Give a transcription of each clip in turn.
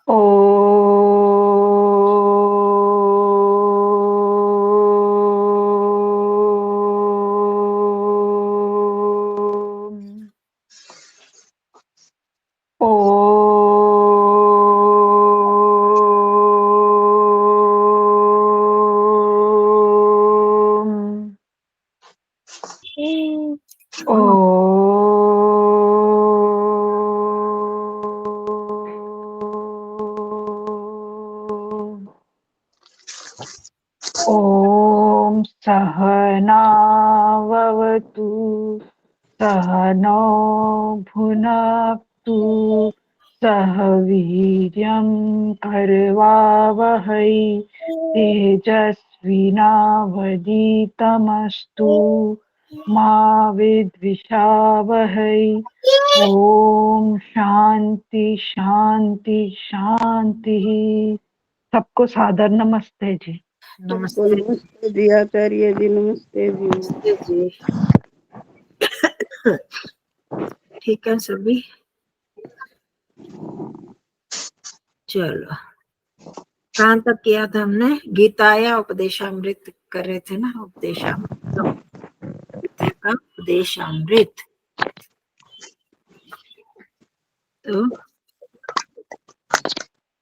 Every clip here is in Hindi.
ओ ॐ सहनाववतु सहनौ भुनक्तु सह वीर्यं करवावहै तेजस्विनावधीतमस्तु मा विद्विषावहै। ओम शांति शांति शांति। सबको सादर नमस्ते जी। नमस्ते जी आचार्य जी, नमस्ते जी। नमस्ते जी। ठीक है सभी, चलो कहाँ तक किया था हमने? गीताया उपदेशामृत कर रहे थे ना, उपदेशामृत, गीता का उपदेशामृत। तो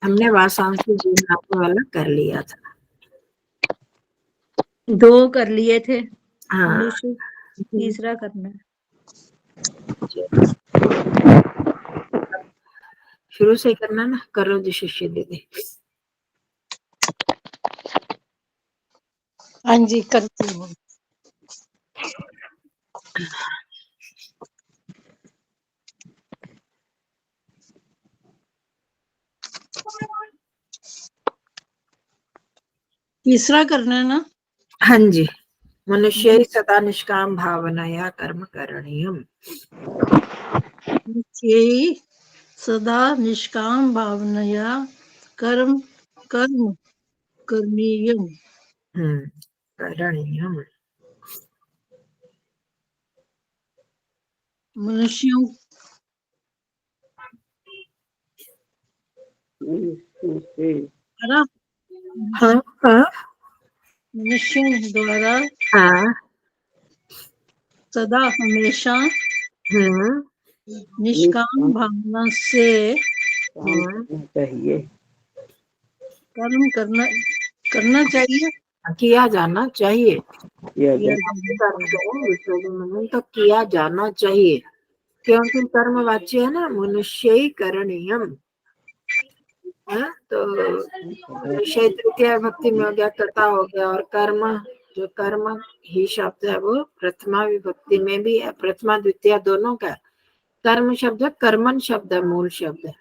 हमने वासांशी जीवनात्मा वाला कर लिया था, 2 कर लिए थे। हाँ मनुष्य तीसरा करना है। शुरू से करना ना, करो जी शिष्य दीदी। हाँ जी करती हूँ। तीसरा करना है ना? हाँ जी। मनुष्य ही सदा निष्काम भावनाया कर्म करणीयम। यही सदा निष्काम भावनया कर्म कर्म करणीयम। करणीयम। मनुष्यों द्वारा हाँ हाँ मनुष्यों द्वारा हाँ सदा हमेशा निष्काम भावना से चाहिए, कर्म करना चाहिए, किया जाना चाहिए, किया तो किया जाना चाहिए, क्योंकि कर्म वाच्य है ना, मनुष्य ही करणीयम है। तो मनुष्य तृतीय विभक्ति में हो गया, कर्ता हो गया, और कर्म जो कर्म ही शब्द है वो प्रथमा विभक्ति में भी है, प्रथमा द्वितीय दोनों का। कर्म शब्द कर्मन शब्द है, मूल शब्द है।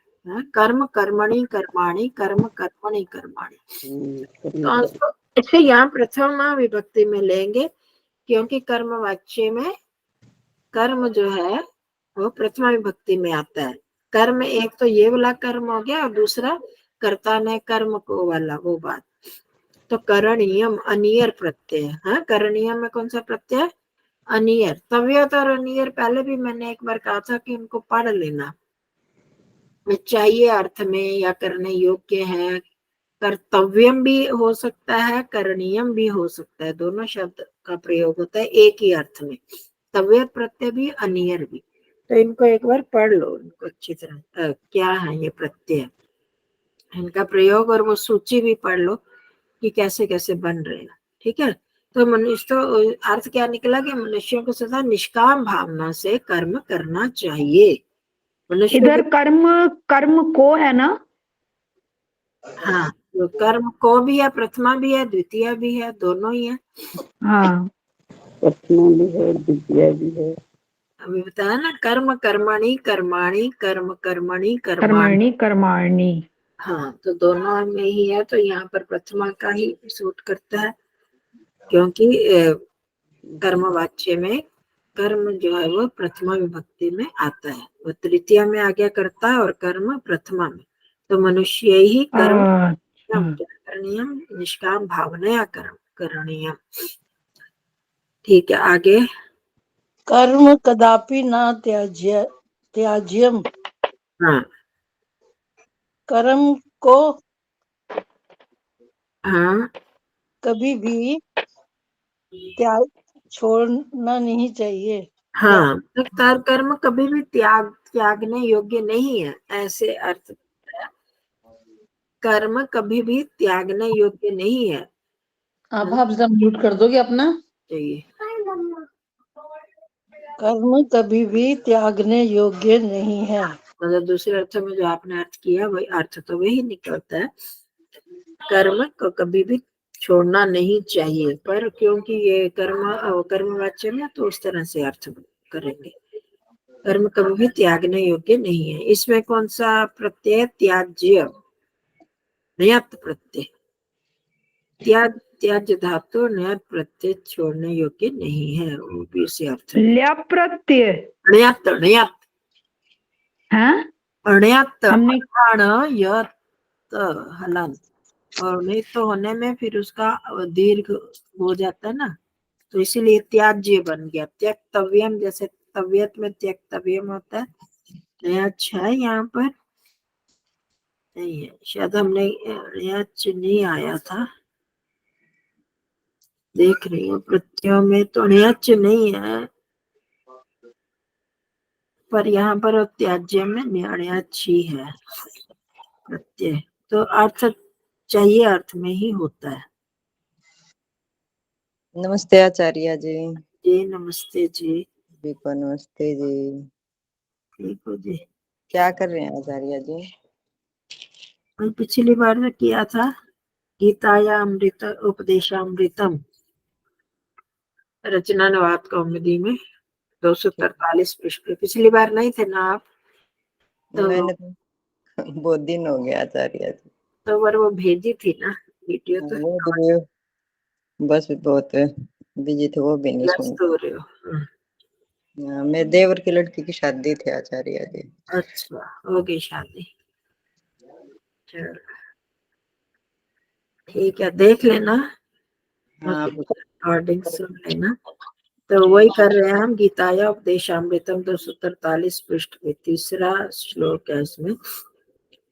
कर्म कर्मणि कर्माणि, कर्म कर्मणि कर्माणि। तो इसे यहाँ प्रथमा विभक्ति में लेंगे, क्योंकि कर्म वाच्य में कर्म जो है वो प्रथमा विभक्ति में आता है। कर्म एक तो ये वाला कर्म हो गया, और दूसरा कर्ता ने कर्म को वाला वो बात। तो करणीयम अनियर प्रत्यय। हाँ, करणीयम में कौन सा प्रत्यय? अनियर। तव्यत और अनियर पहले भी मैंने एक बार कहा था कि उनको पढ़ लेना, चाहिए अर्थ में या करने योग्य है। कर्तव्यम भी हो सकता है, करणीयम भी हो सकता है, दोनों शब्द का प्रयोग होता है एक ही अर्थ में, तव्यत प्रत्यय भी अनियर भी। तो इनको एक बार पढ़ लो, इनको अच्छी तरह क्या है ये प्रत्यय, इनका प्रयोग, और वो सूची भी पढ़ लो कि कैसे कैसे बन रहे हैं। ठीक है, तो मनुष्य, तो अर्थ क्या निकला कि मनुष्यों को सदा निष्काम भावना से कर्म करना चाहिए। मनुष्य इधर कर्म कर्म को है ना? हाँ, तो कर्म को भी है, प्रथमा भी है, द्वितीय भी है, दोनों ही है। हाँ, प्रथमा भी है, द्वितीय भी है। अभी बताया ना, कर्म कर्मणि कर्माणि, कर्म कर्मणि कर्माणि। कर्मणि कर्माणि। हाँ, तो दोनों में ही है, तो यहाँ पर प्रथमा का ही सूट करता है, क्योंकि कर्मवाच्य में कर्म जो है वो प्रथमा विभक्ति में आता है, वो तृतीया में आ गया कर्ता, और कर्म प्रथमा में। तो मनुष्य ही कर्म करणीयम, निष्काम भावनया कर्म करणीयम। ठीक है, आगे। कर्म कदापि न त्याज्यम। हाँ, कर्म को हाँ कभी भी त्याग छोड़ना नहीं चाहिए। हाँ, तो कर्म कभी भी त्यागने योग्य नहीं है, ऐसे अर्थ। कर्म कभी भी त्यागने योग्य नहीं है। आप जरा म्यूट कर दोगे अपना। चाहिए कर्म कभी भी त्यागने योग्य नहीं है। मतलब दूसरे अर्थ में जो आपने अर्थ किया वही अर्थ तो वही निकलता है। कर्म को कभी भी छोड़ना नहीं चाहिए, पर क्योंकि ये कर्मवाच्य में तो उस तरह से अर्थ करेंगे। कर्म कभी भी त्यागने योग्य नहीं है। इसमें कौन सा प्रत्यय? त्याज्य, ण्यत् प्रत्यय। त्याज्य धातु ण्यत् प्रत्यय छोड़ने योग्य नहीं है, वो भी इसी अर्थ में। ल्यप प्रत्यय ण्यत् ण्यत् है। ण्यत् हमने यत् हलन, और नहीं तो होने में फिर उसका दीर्घ हो जाता है ना, तो इसीलिए त्याज्य बन गया। त्यक्तव्यम, जैसे तव्यत में त्यक्तव्यम होता है। नया अच्छा है यहाँ पर नहीं है, शायद हमने नया नहीं आया था, देख रही हूँ प्रत्ययों में तो ण्यच नहीं है, पर यहाँ पर त्याज्य में ण्यच ही है प्रत्यय। तो अर्थ चाहिए अर्थ में ही होता है। नमस्ते आचार्य जी। जी नमस्ते जी। जी को नमस्ते जी। ठीक हो जी। क्या कर रहे हैं आचार्य जी? पिछली बार किया था गीताया अमृत उपदेशामृतम रचनानुवाद कौमुदी में 243 पृष्ठ पे। पिछली बार नहीं थे ना आप? तो मैंने तो बहुत दिन हो गया आचार्य जी। तो बार वो भेजी थी ना वीडियो, तो वो भी बस बहुत बिजी थे, वो भी नहीं सुन। व्यस्त हो रहे हो। मेरे देवर की लड़की की शादी थी आचार्य जी। अच्छा, हो गई शादी। चलो ठीक है, देख लेना, हाँ रिकॉर्डिंग सुन लेना। तो वही कर रहे हैं हम, गीताया उपदेशामृतम 243 पृष्ठ पे तीसरा श्लोक है इसमें।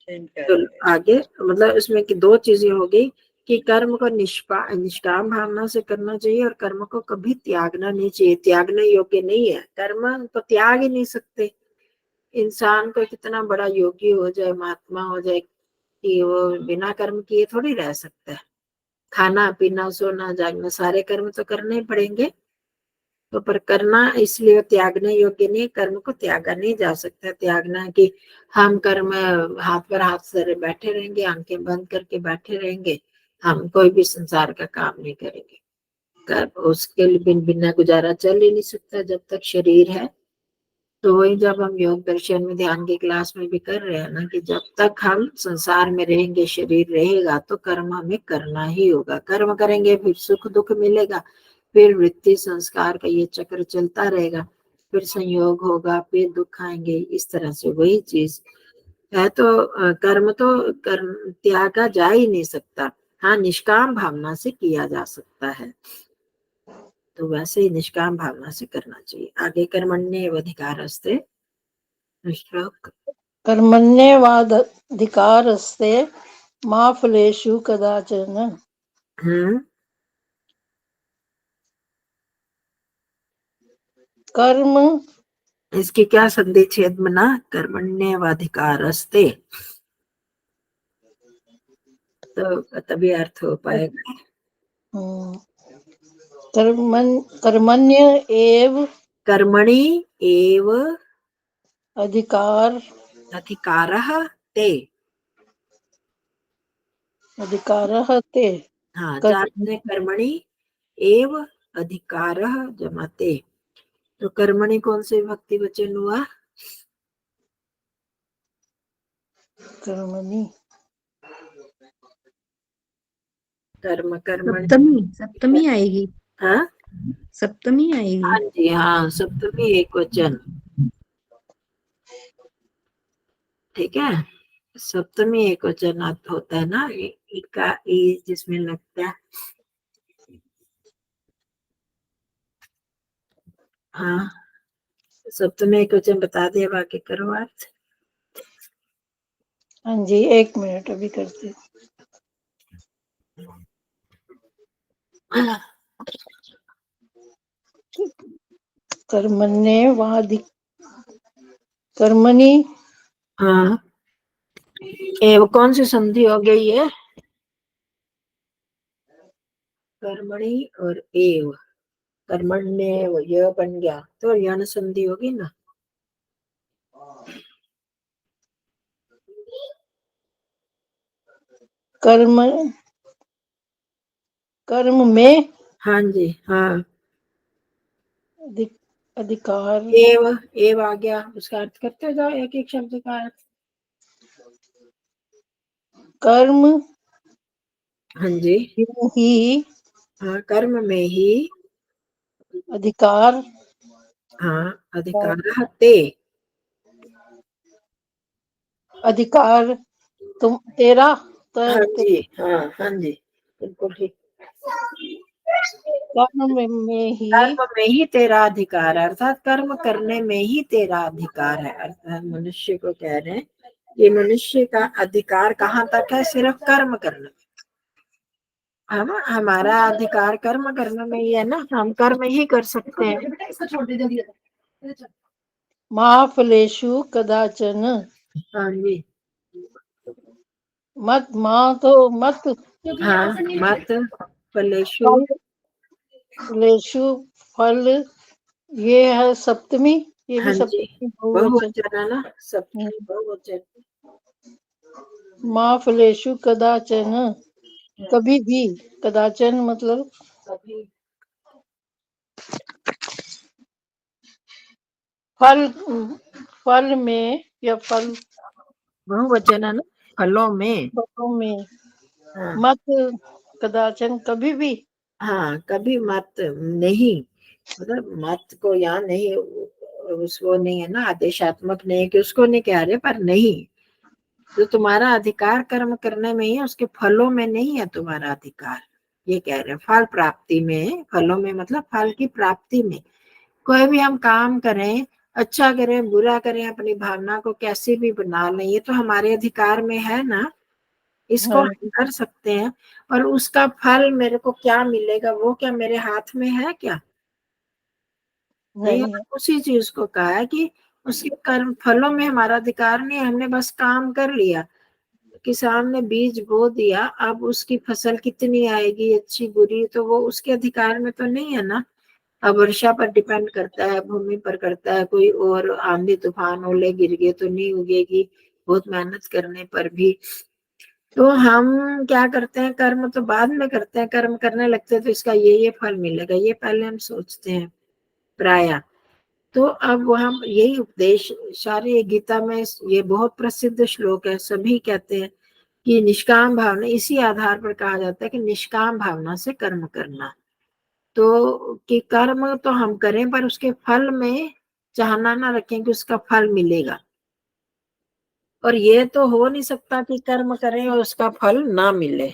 तो आगे मतलब इसमें की दो चीजें हो गई कि कर्म को निष्काम भावना से करना चाहिए, और कर्म को कभी त्यागना नहीं चाहिए, त्यागने योग्य नहीं है। कर्म तो त्याग ही नहीं सकते। इंसान को कितना बड़ा योगी हो जाए, महात्मा हो जाए, कि वो बिना कर्म किए थोड़ी रह सकता है। खाना पीना सोना जागना सारे कर्म तो करने ही पड़ेंगे। तो पर करना इसलिए त्यागने योग्य नहीं, कर्म को त्यागा नहीं जा सकता। त्यागना कि हम कर्म हाथ पर हाथ से बैठे रहेंगे, आंखें बंद करके बैठे रहेंगे, हम कोई भी संसार का काम नहीं करेंगे। उसके लिए बिना गुजारा चल ही नहीं सकता जब तक शरीर है। तो वही जब हम योग दर्शन में ध्यान की क्लास में भी कर रहे हैं ना, कि जब तक हम संसार में रहेंगे, शरीर रहेगा, तो कर्म हमें करना ही होगा। कर्म करेंगे फिर सुख दुख मिलेगा, फिर वृत्ति संस्कार का ये चक्र चलता रहेगा, फिर संयोग होगा, फिर दुख आएंगे, इस तरह से वही चीज है। तो कर्म तो त्यागा जा ही नहीं सकता। हाँ, निष्काम भावना से किया जा सकता है, तो वैसे ही निष्काम भावना से करना चाहिए। आगे कर्मण्येवाधिकारस्ते श्लोक। कर्मण्येवाधिकारस्ते मा फलेषु कदाचन। कर्म इसकी क्या संधि छेद बना? कर्मण्येवाधिकारस्ते, तो तभी अर्थ हो पाएगा। कर्मण्य एव कर्मणि एव अधिकारः ते। हाँ, कर्म जाने कर्मणि एव अधिकारः जमाते। तो कर्मणि कौन से विभक्ति वचन हुआ? कर्मणि कर्मणि। सप्तमी आएगी। हाँ सप्तमी आएगी। हाँ जी, हाँ, सप्तमी एक वचन। ठीक है, सप्तमी एक वचन होता है ना, इका जिसमें लगता है। हाँ, सप्तमी एक वचन बता दिया, बाकी करो अर्थ। हाँ जी, 1 मिनट अभी करते। कर्मण्येवाधि कर्मणि हाँ, वो कौन सी संधि हो गई है? कर्मणि और एव, कर्मण्य ये बन गया तो यण संधि होगी ना। कर्म कर्म में हाँ जी, हाँ, अधिकार एव आ गया, उसका अर्थ करते जाओ एक एक शब्द का अर्थ। कर्म हाँ जी, में ही हाँ, कर्म में ही, अधिकार हाँ, अधिकार ते, अधिकार तुम तेरा हाँ तो जी, हाँ, हाँ जी, बिल्कुल ठीक। कर्म में ही कर्म में ही तेरा अधिकार है, अर्थात कर्म करने में ही तेरा अधिकार है। अर्थात मनुष्य को कह रहे हैं ये मनुष्य का अधिकार कहाँ तक है? सिर्फ कर्म करने में। हमारा अधिकार कर्म करने में ही है ना, हम कर्म ही कर सकते हैं। महाफलेषु कदाचन हाँ जी, मत माँ तो मत हाँ, मत फलेषु, फल फलेषु फल, ये है सप्तमी, ये भी हाँ जी, सप्तमी बहुवचन। बहुवचन है ना, सब बहुवचन। माँ फलेषु कदाचन, कभी भी, कदाचन मतलब कभी, फल, फल में या फल बहुवचन है ना, फलों में। फलों में, हाँ, मत कदाचन कभी भी, हाँ, कभी मत नहीं, मतलब मत को यहाँ नहीं, उसको नहीं है ना, आदेशात्मक नहीं है कि उसको नहीं कह रहे, पर नहीं, जो तुम्हारा अधिकार कर्म करने में ही है, उसके फलों में नहीं है तुम्हारा अधिकार। ये कह रहे हैं फल प्राप्ति में, फलों में मतलब फल की प्राप्ति में। कोई भी हम काम करें, अच्छा करें बुरा करें, अपनी भावना को कैसी भी बना लें, ये तो हमारे अधिकार में है ना, इसको हाँ, हम कर सकते हैं। और उसका फल मेरे को क्या मिलेगा, वो क्या मेरे हाथ में है क्या? नहीं है। नहीं है। उसी चीज को कहा है कि उसके कर्म फलों में हमारा अधिकार नहीं है, हमने बस काम कर लिया। किसान ने बीज बो दिया, अब उसकी फसल कितनी आएगी, अच्छी बुरी, तो वो उसके अधिकार में तो नहीं है ना। अब वर्षा पर डिपेंड करता है, भूमि पर करता है, कोई और आंधी तूफान ओले गिर गए तो नहीं उगेगी, बहुत मेहनत करने पर भी। तो हम क्या करते हैं, कर्म तो बाद में करते हैं, कर्म करने लगते हैं तो इसका ये फल मिलेगा, ये पहले हम सोचते हैं प्राय। तो अब वहां यही उपदेश सारे गीता में, ये बहुत प्रसिद्ध श्लोक है, सभी कहते हैं कि निष्काम भावना, इसी आधार पर कहा जाता है कि निष्काम भावना से कर्म करना। तो कि कर्म तो हम करें पर उसके फल में चाहना ना रखें कि उसका फल मिलेगा। और ये तो हो नहीं सकता कि कर्म करें और उसका फल ना मिले।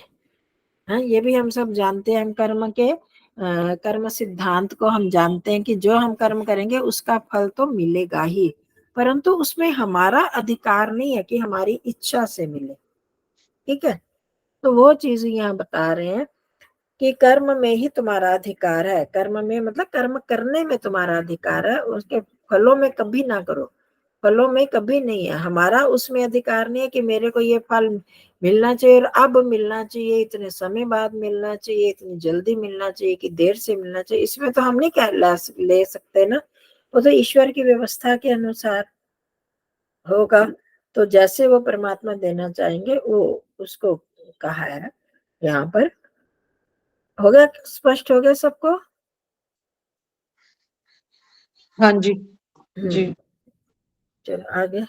हाँ, ये भी हम सब जानते हैं, हम कर्म के कर्म सिद्धांत को हम जानते हैं कि जो हम कर्म करेंगे उसका फल तो मिलेगा ही, परंतु उसमें हमारा अधिकार नहीं है कि हमारी इच्छा से मिले। ठीक है, तो वो चीज यहाँ बता रहे हैं कि कर्म में ही तुम्हारा अधिकार है, कर्म में मतलब कर्म करने में तुम्हारा अधिकार है, उसके फलों में कभी ना करो, फलों में कभी नहीं है हमारा, उसमें अधिकार नहीं है कि मेरे को ये फल मिलना चाहिए और अब मिलना चाहिए, इतने समय बाद मिलना चाहिए, इतनी जल्दी मिलना चाहिए कि देर से मिलना चाहिए, इसमें तो हम नहीं ले सकते ना। वो तो ईश्वर की व्यवस्था के अनुसार होगा। तो जैसे वो परमात्मा देना चाहेंगे वो उसको कहा है यहाँ पर। हो गया, स्पष्ट हो गया सबको? हाँ जी जी। चलो आगे।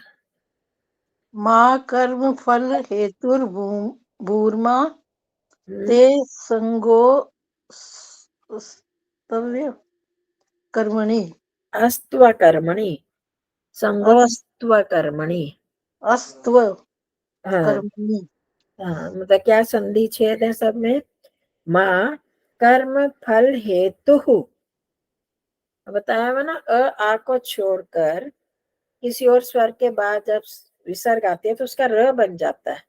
माँ कर्म फल हेतुर भूर्मा ते संगो स्तव्य कर्मणि, अस्त्व कर्मणि, संगोस्त्व कर्मणि। अस्त्व हाँ, कर्मणि, हाँ, मतलब क्या संधि छेद है सब में? माँ कर्म फल हेतु, बताया हुआ ना, आ को छोड़कर किसी और स्वर के बाद जब विसर्ग आती है तो उसका र बन जाता है।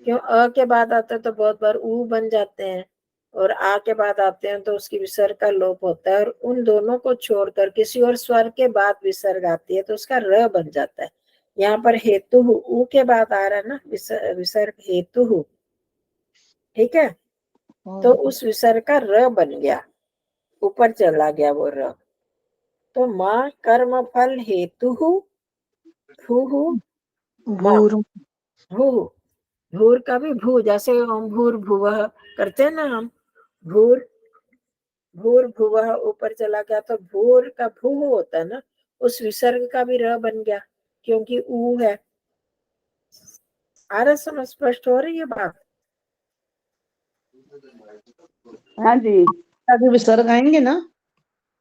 क्यों अ के बाद आते हैं तो बहुत बार ऊ बन जाते हैं, और आ के बाद आते हैं तो उसकी विसर्ग का लोप होता है, और उन दोनों को छोड़कर किसी और स्वर के बाद विसर्ग आती है तो उसका र बन जाता है। यहाँ पर हेतु ऊ के बाद आ रहा है ना विसर्ग हेतु, ठीक है, तो उस विसर्ग का र बन गया, ऊपर चला गया वो र। तो माँ कर्म फल हेतु भू भूर भू भूर का भी भू, जैसे ओम भूर भुवः करते हैं ना हम, भूर भूर भुवः ऊपर चला गया तो भूर का भू होता है ना, उस विसर्ग का भी र बन गया क्योंकि ऊ है। आ रहा समझ, स्पष्ट हो रही है बात? हाँ जी। आगे विसर्ग आएंगे ना।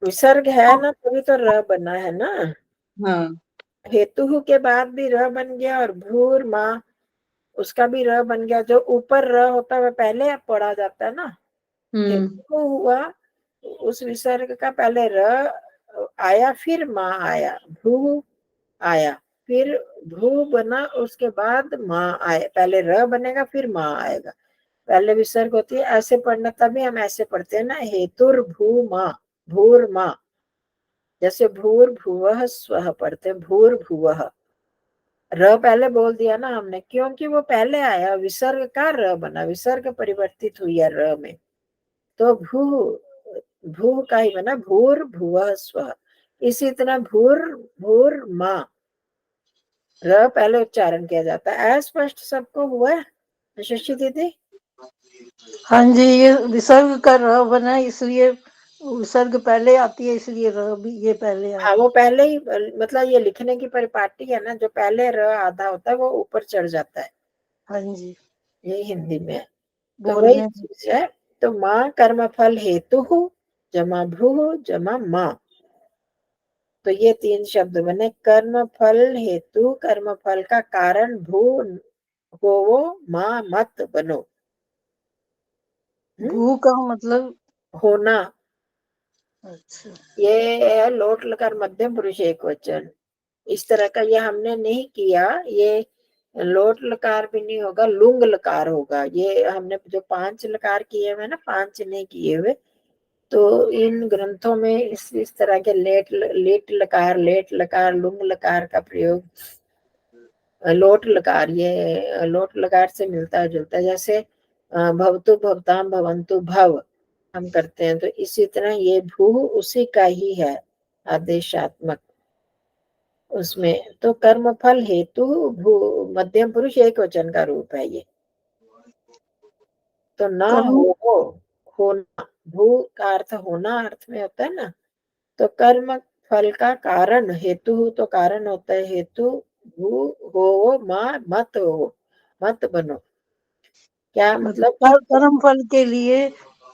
विसर्ग है ना तभी तो र बना है ना। हाँ। हेतु के बाद भी र बन गया, और भूर माँ उसका भी र बन गया। जो ऊपर र होता है वह पहले पढ़ा जाता है ना। हेतु हुआ, उस विसर्ग का पहले र आया, फिर माँ आया, भू आया, फिर भू बना, उसके बाद माँ आए, पहले र बनेगा फिर माँ आएगा, पहले विसर्ग होती है। ऐसे पढ़ना, तभी हम ऐसे पढ़ते हैं ना, हेतुर भू माँ भूर माँ, जैसे भूर भुवः स्वः पढ़ते हैं, भूर भुवः। र पहले बोल दिया ना हमने, क्योंकि वो पहले आया, विसर्ग का र बना, विसर्ग परिवर्तित हुई है र में, तो भू का ही बना भूर भुवः स्वः। इसी तरह भूर भूर माँ, र पहले उच्चारण किया जाता है। अस्पष्ट सबको हुआ है शशि दीदी? हाँ जी, ये विसर्ग का र बना है, इसलिए विसर्ग पहले आती है, इसलिए र भी ये पहले हाँ, आया। वो पहले ही, मतलब ये लिखने की परिपाटी है ना, जो पहले र आधा होता है वो ऊपर चढ़ जाता है, हाँ जी, ये हिंदी में। तो वही बोलने में। चीज है। तो माँ कर्म फल हेतु जमा भ्रू जमा माँ, तो ये तीन शब्द बने। कर्म फल हेतु, कर्म फल का कारण भू होवो, माँ मत बनो। भू का मतलब होना, अच्छा, ये है लोट लकार मध्यम पुरुष एक वचन। इस तरह का ये हमने नहीं किया, ये लोट लकार भी नहीं होगा, लुंग लकार होगा। ये हमने जो 5 लकार किए हुए ना, 5 नहीं किए हुए, तो इन ग्रंथों में इस तरह के लेट लकार लुंग लकार का प्रयोग, लोट लकार, ये लोट लकार से मिलता जुलता है। जैसे भवतु भवताम भवंतु भव हम करते हैं, तो इसी तरह ये भू उसी का ही है, आदेशात्मक उसमें। तो कर्म फल हेतु भू मध्यम पुरुष एक वचन का रूप है ये। तो न कर्म हो, होना, भू का अर्थ होना अर्थ में होता है ना, तो कर्म फल का कारण, हेतु तो कारण होता है, हेतु भू हो माँ मत हो, मत बनो। क्या मतलब? कर्म फल के लिए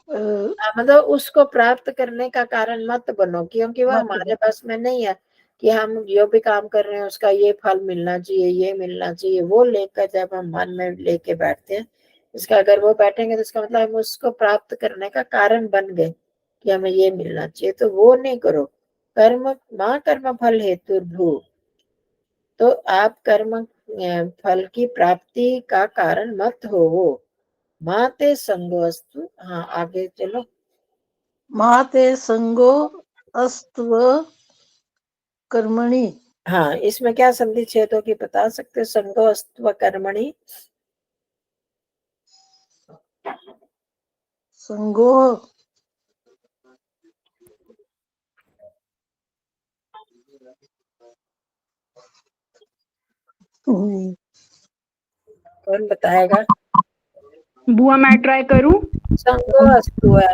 मतलब उसको प्राप्त करने का कारण मत बनो, क्योंकि वह मत हमारे बनो। पास में नहीं है कि हम जो भी काम कर रहे हैं उसका ये फल मिलना चाहिए, ये मिलना चाहिए। वो लेकर जब हम मन में लेके बैठते हैं, इसका अगर वो बैठेंगे तो इसका मतलब हम उसको प्राप्त करने का कारण बन गए कि हमें ये मिलना चाहिए, तो वो नहीं करो। कर्म माँ कर्म फल हेतु भू, तो आप कर्म फल की प्राप्ति का कारण मत हो। माते संगोस्तु, हाँ आगे चलो। माते संगो अस्त्व कर्मणि। हाँ, इसमें क्या संधि छेद होगी बता सकते हो? संगो अस्त्व कर्मणि, संगो कौन बताएगा? बुआ मैं ट्राई करूं? संगो अस्तु है,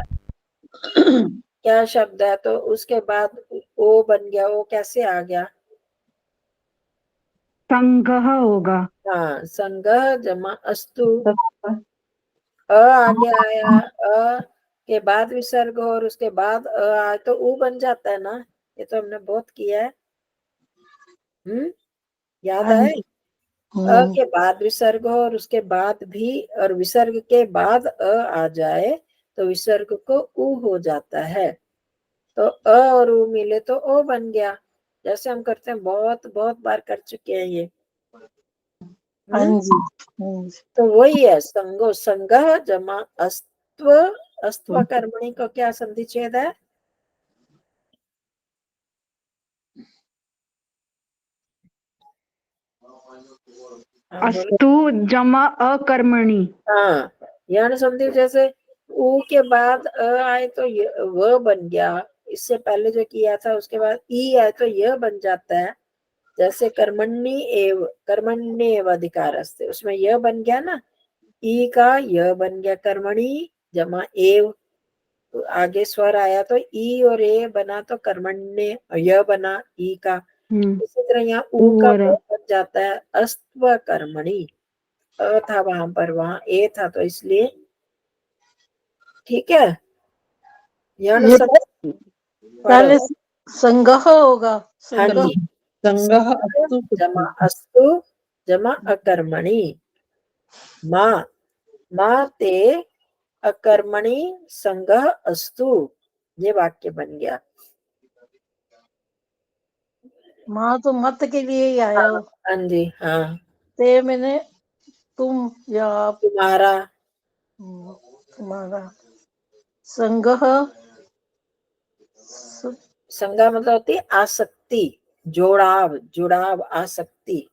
क्या शब्द है? तो उसके बाद ओ बन गया, ओ कैसे आ गया? संगह होगा। हाँ, संगह जमा अस्तु, आगे आया, के बाद विसर्ग हो और उसके बाद आए तो ऊ बन जाता है ना। ये तो हमने बहुत किया है। याद हाँ आए? जी। के बाद विसर्ग हो और उसके बाद भी, और विसर्ग के बाद आ जाए तो विसर्ग को उ हो जाता है। तो और उ मिले तो ओ बन गया। जैसे हम करते हैं, बहुत बहुत बार कर चुके हैं ये। हाँ हम्म? जी, हाँ जी। तो वही है संगो, संगह जमा अस्त्व, अस्त्व कर्मणि को क्या संधि छेद है? हाँ बोलो। अस्तु जमा अकर्मणि। हाँ, यण संधि जैसे ऊ के बाद अ आए तो व बन गया, इससे पहले जो किया था उसके बाद ई आए तो यह बन जाता है। जैसे कर्मण्य एव, कर्मण्य एव अधिकारस्ते, उसमें यह बन गया ना, ई का यह बन गया, कर्मणि जमा एव, तो आगे स्वर आया तो ई और ए बना तो कर्मण्य, यह बना ई का। इसी तरह यहाँ ऊ का ऊर। व बन जाता है अस्त्व कर्मणि, अ था वहां पर, वहां ए था तो इसलिए, ठीक है। यण ये संधि पढ़ो। पहले संगह होगा, हाँ संगह। जी, संगः अस्तु जमा अस्तु जमा अकर्मणि, माँ, माँ ते अकर्मणि संगह अस्तु, ये वाक्य बन गया। माँ तो मत के लिए ही आया हो, हाँ जी, हाँ, ते मैंने तुम या आप, तुम्हारा, तुम्हारा। संगह संगा मतलब होती है आसक्ति, जोड़ाव, जुड़ाव, आसक्ति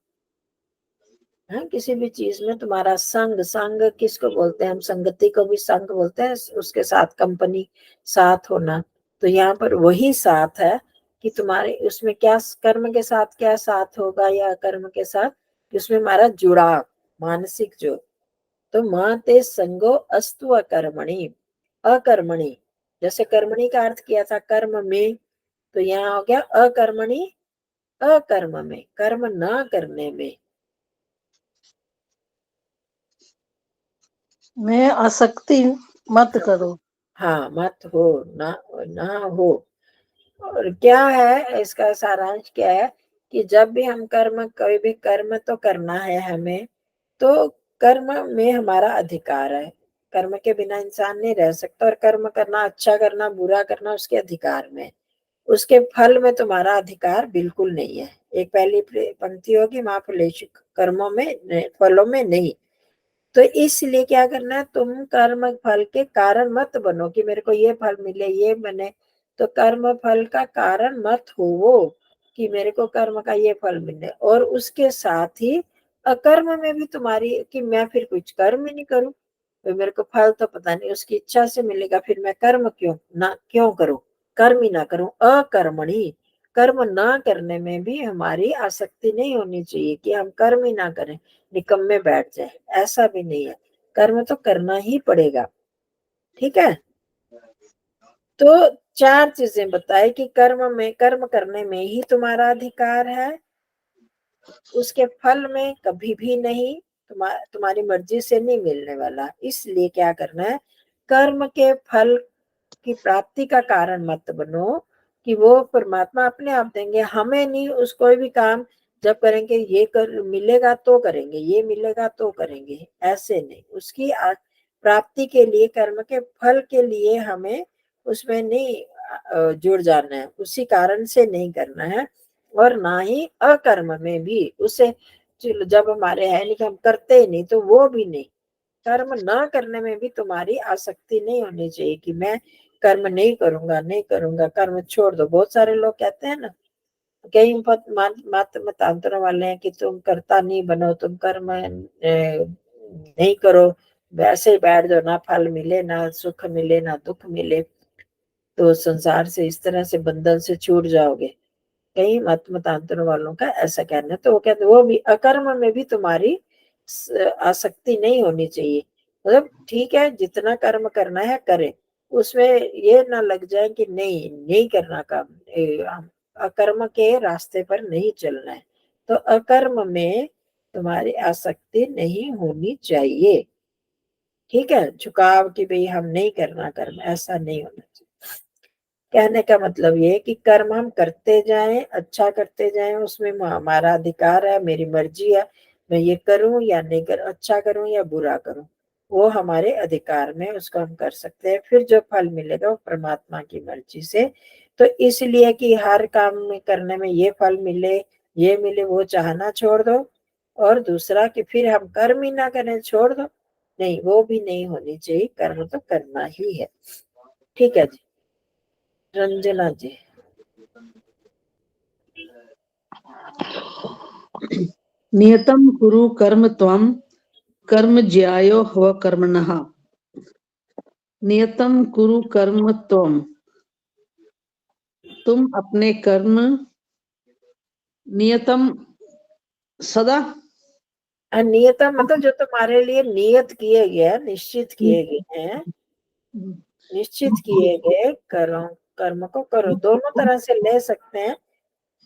है किसी भी चीज में तुम्हारा संग। संग किसको बोलते हैं हम? संगति को भी संग बोलते हैं, उसके साथ कंपनी, साथ होना। तो यहाँ पर वही साथ है कि तुम्हारे उसमें क्या कर्म के साथ क्या साथ होगा, या कर्म के साथ उसमें हमारा जुड़ाव, मानसिक जो। तो माँ ते संगो अस्तु अकर्मणि, अकर्मणि, जैसे कर्मणि का अर्थ किया था कर्म में, तो यहाँ हो गया अकर्मणि, अकर्म में, कर्म ना करने में। में आसक्ति मत करो। हाँ, मत हो, ना, ना हो। और क्या है इसका सारांश, क्या है कि जब भी हम कर्म, कोई भी कर्म तो करना है हमें, तो कर्म में हमारा अधिकार है, कर्म के बिना इंसान नहीं रह सकता, और कर्म करना, अच्छा करना, बुरा करना उसके अधिकार में, उसके फल में तुम्हारा अधिकार बिल्कुल नहीं है। एक पहली पंक्ति होगी, माँ फलेषु, कर्मों में, फलों में नहीं। तो इसलिए क्या करना है, तुम कर्म फल के कारण मत बनो कि मेरे को ये फल मिले, ये बने। तो कर्म फल का कारण मत हो वो कि मेरे को कर्म का ये फल मिले, और उसके साथ ही अकर्म में भी तुम्हारी कि मैं फिर कुछ कर्म ही नहीं करूं, तो मेरे को फल तो पता नहीं उसकी इच्छा से मिलेगा, फिर मैं कर्म क्यों करूं, कर्म ही ना करूं, अकर्मणि, कर्म ना करने में भी हमारी आसक्ति नहीं होनी चाहिए कि हम कर्म ही ना करें, निकम्मे बैठ जाए, ऐसा भी नहीं है, कर्म तो करना ही पड़ेगा। ठीक है, तो चार चीजें बताई कि कर्म करने में ही तुम्हारा अधिकार है, उसके फल में कभी भी नहीं, तुम्हारी मर्जी से नहीं मिलने वाला। इसलिए क्या करना है, कर्म के फल की प्राप्ति का कारण मत बनो कि वो परमात्मा अपने आप देंगे, हमें नहीं। उस कोई भी काम जब करेंगे, ये कर मिलेगा तो करेंगे, ये मिलेगा तो करेंगे, ऐसे नहीं। उसकी प्राप्ति के लिए, कर्म के फल के लिए हमें उसमें नहीं जुड़ जाना है, उसी कारण से नहीं करना है। और ना ही अकर्म में भी उसे, जब हमारे है नहीं कि हम करते ही नहीं, तो वो भी नहीं। कर्म ना करने में भी तुम्हारी आसक्ति नहीं होनी चाहिए कि मैं कर्म नहीं करूंगा, नहीं करूंगा, कर्म छोड़ दो। बहुत सारे लोग कहते हैं ना, कई मत मतांतरों वाले हैं कि तुम कर्ता नहीं बनो, तुम कर्म नहीं करो, वैसे ही बैठ जाओ, ना फल मिले, ना सुख मिले, ना दुख मिले, तो संसार से इस तरह से बंधन से छूट जाओगे। कई मतांतरों वालों का ऐसा कहना है। तो वो कहते वो भी अकर्म में भी तुम्हारी आसक्ति नहीं होनी चाहिए। मतलब ठीक है, जितना कर्म करना है करें, उसमें ये ना लग जाए कि नहीं नहीं करना काम, हम अकर्म के रास्ते पर नहीं चलना है। तो अकर्म में तुम्हारी आसक्ति नहीं होनी चाहिए। ठीक है, झुकाव कि भाई हम नहीं करना कर्म, ऐसा नहीं होना चाहिए। कहने का मतलब ये कि कर्म हम करते जाएं, अच्छा करते जाएं, उसमें हमारा अधिकार है, मेरी मर्जी है, मैं ये करूं या नहीं करूं, अच्छा करूं या बुरा करूं, वो हमारे अधिकार में, उसको हम कर सकते हैं। फिर जो फल मिलेगा वो परमात्मा की मर्जी से तो इसलिए कि हर काम में करने में ये फल मिले, ये मिले, वो चाहना छोड़ दो। और दूसरा कि फिर हम कर्म ही ना करें, छोड़ दो, नहीं, वो भी नहीं होनी चाहिए। कर्म तो करना ही है। ठीक है जी। रंजना जी। नियतं कुरु कर्म त्वं कर्म ज्यायो ह्व कर्मणः। नियतं कुरु कर्म त्वं, तुम अपने कर्म, नियतम सदा, नियतम मतलब जो तुम्हारे लिए नियत किए गए, निश्चित किए गए हैं, निश्चित किए गए कर्म को करो। दोनों तरह से ले सकते हैं।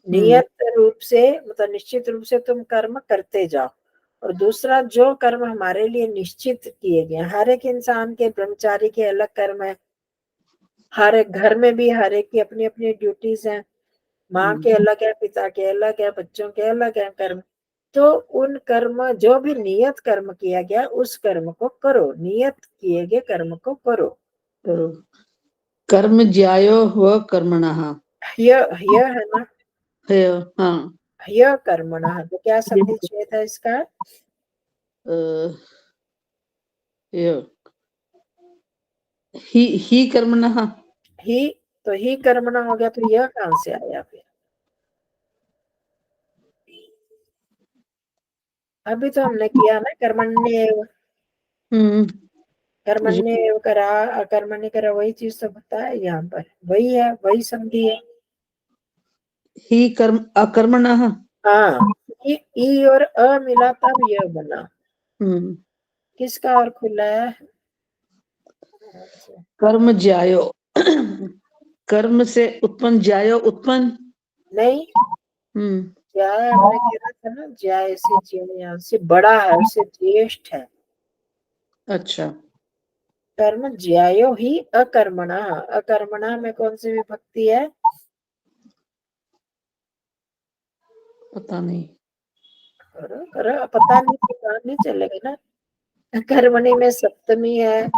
नियत रूप से मतलब निश्चित रूप से तुम कर्म करते जाओ, और दूसरा जो कर्म हमारे लिए निश्चित किए गए। हर एक इंसान के, ब्रह्मचारी के अलग कर्म है, हर एक घर में भी हर एक की अपनी अपनी ड्यूटीज हैं। माँ के अलग है, पिता के अलग है, बच्चों के अलग है कर्म। तो उन कर्म, जो भी नियत कर्म किया गया, उस कर्म को करो, नियत किए गए कर्म को करो। कर्म ज्यायो ह्व कर्मणः। यह है ना, हाँ, यह कर्मणः, तो क्या शब्द छेद है इसका? ही कर्मणः। ही, तो ही कर्मणः हो गया, तो यह कहां से आया फिर? अभी तो हमने किया ना, कर्मण्येव, कर्मण्येव करा, अकर्मण्य करा, वही चीज तो बताया यहाँ पर, वही है, वही संधि है। ही कर्म अकर्मणः। हाँ, ई और अ मिला तब यह बना। किसका और खुला है? कर्म ज्यायो, कर्म से उत्पन्न, ज्यायो उत्पन्न नहीं, ज्याय हमने कहा था ना, ज्याय से ज्याय से बड़ा है, उससे ज्येष्ठ है। अच्छा, कर्म ज्यायो ही अकर्मणा। अकर्मणा में कौन सी विभक्ति है? पता नहीं। करो करो, पता नहीं तो काम नहीं चलेगा ना। कर्मणि में सप्तमी है।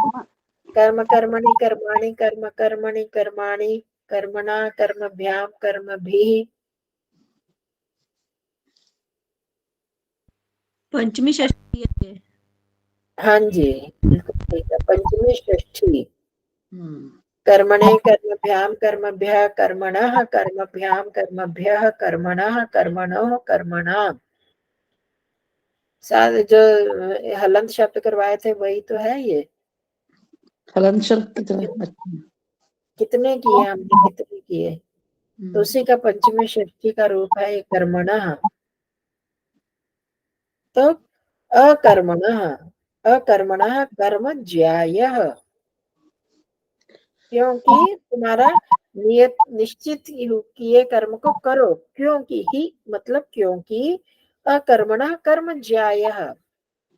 कर्म कर्मणि कर्माणि, कर्म कर्मणि कर्माणि, कर्मणा कर्मभ्याम कर्मभिः। पंचमी षष्ठी है। हाँ जी, बिल्कुल ठीक है, पंचमी षष्ठी। कर्मणे कर्मभ्याम कर्मभ्यः कर्मणः कर्मभ्याम कर्मभ्यः कर्मणः कर्मणोः कर्मणाम्। साथ जो हलंत शब्द करवाए थे वही तो है ये। हलंत शब्द कितना? कितने किए हमने, कितने किए, तो उसी का पंचमी षष्ठी का रूप है ये कर्मणः। तो अकर्मणः, अकर्मणः कर्म ज्यायः, क्योंकि तुम्हारा नियत निश्चित किए कर्म को करो। क्योंकि ही मतलब क्योंकि, अकर्मणः कर्म ज्यायः,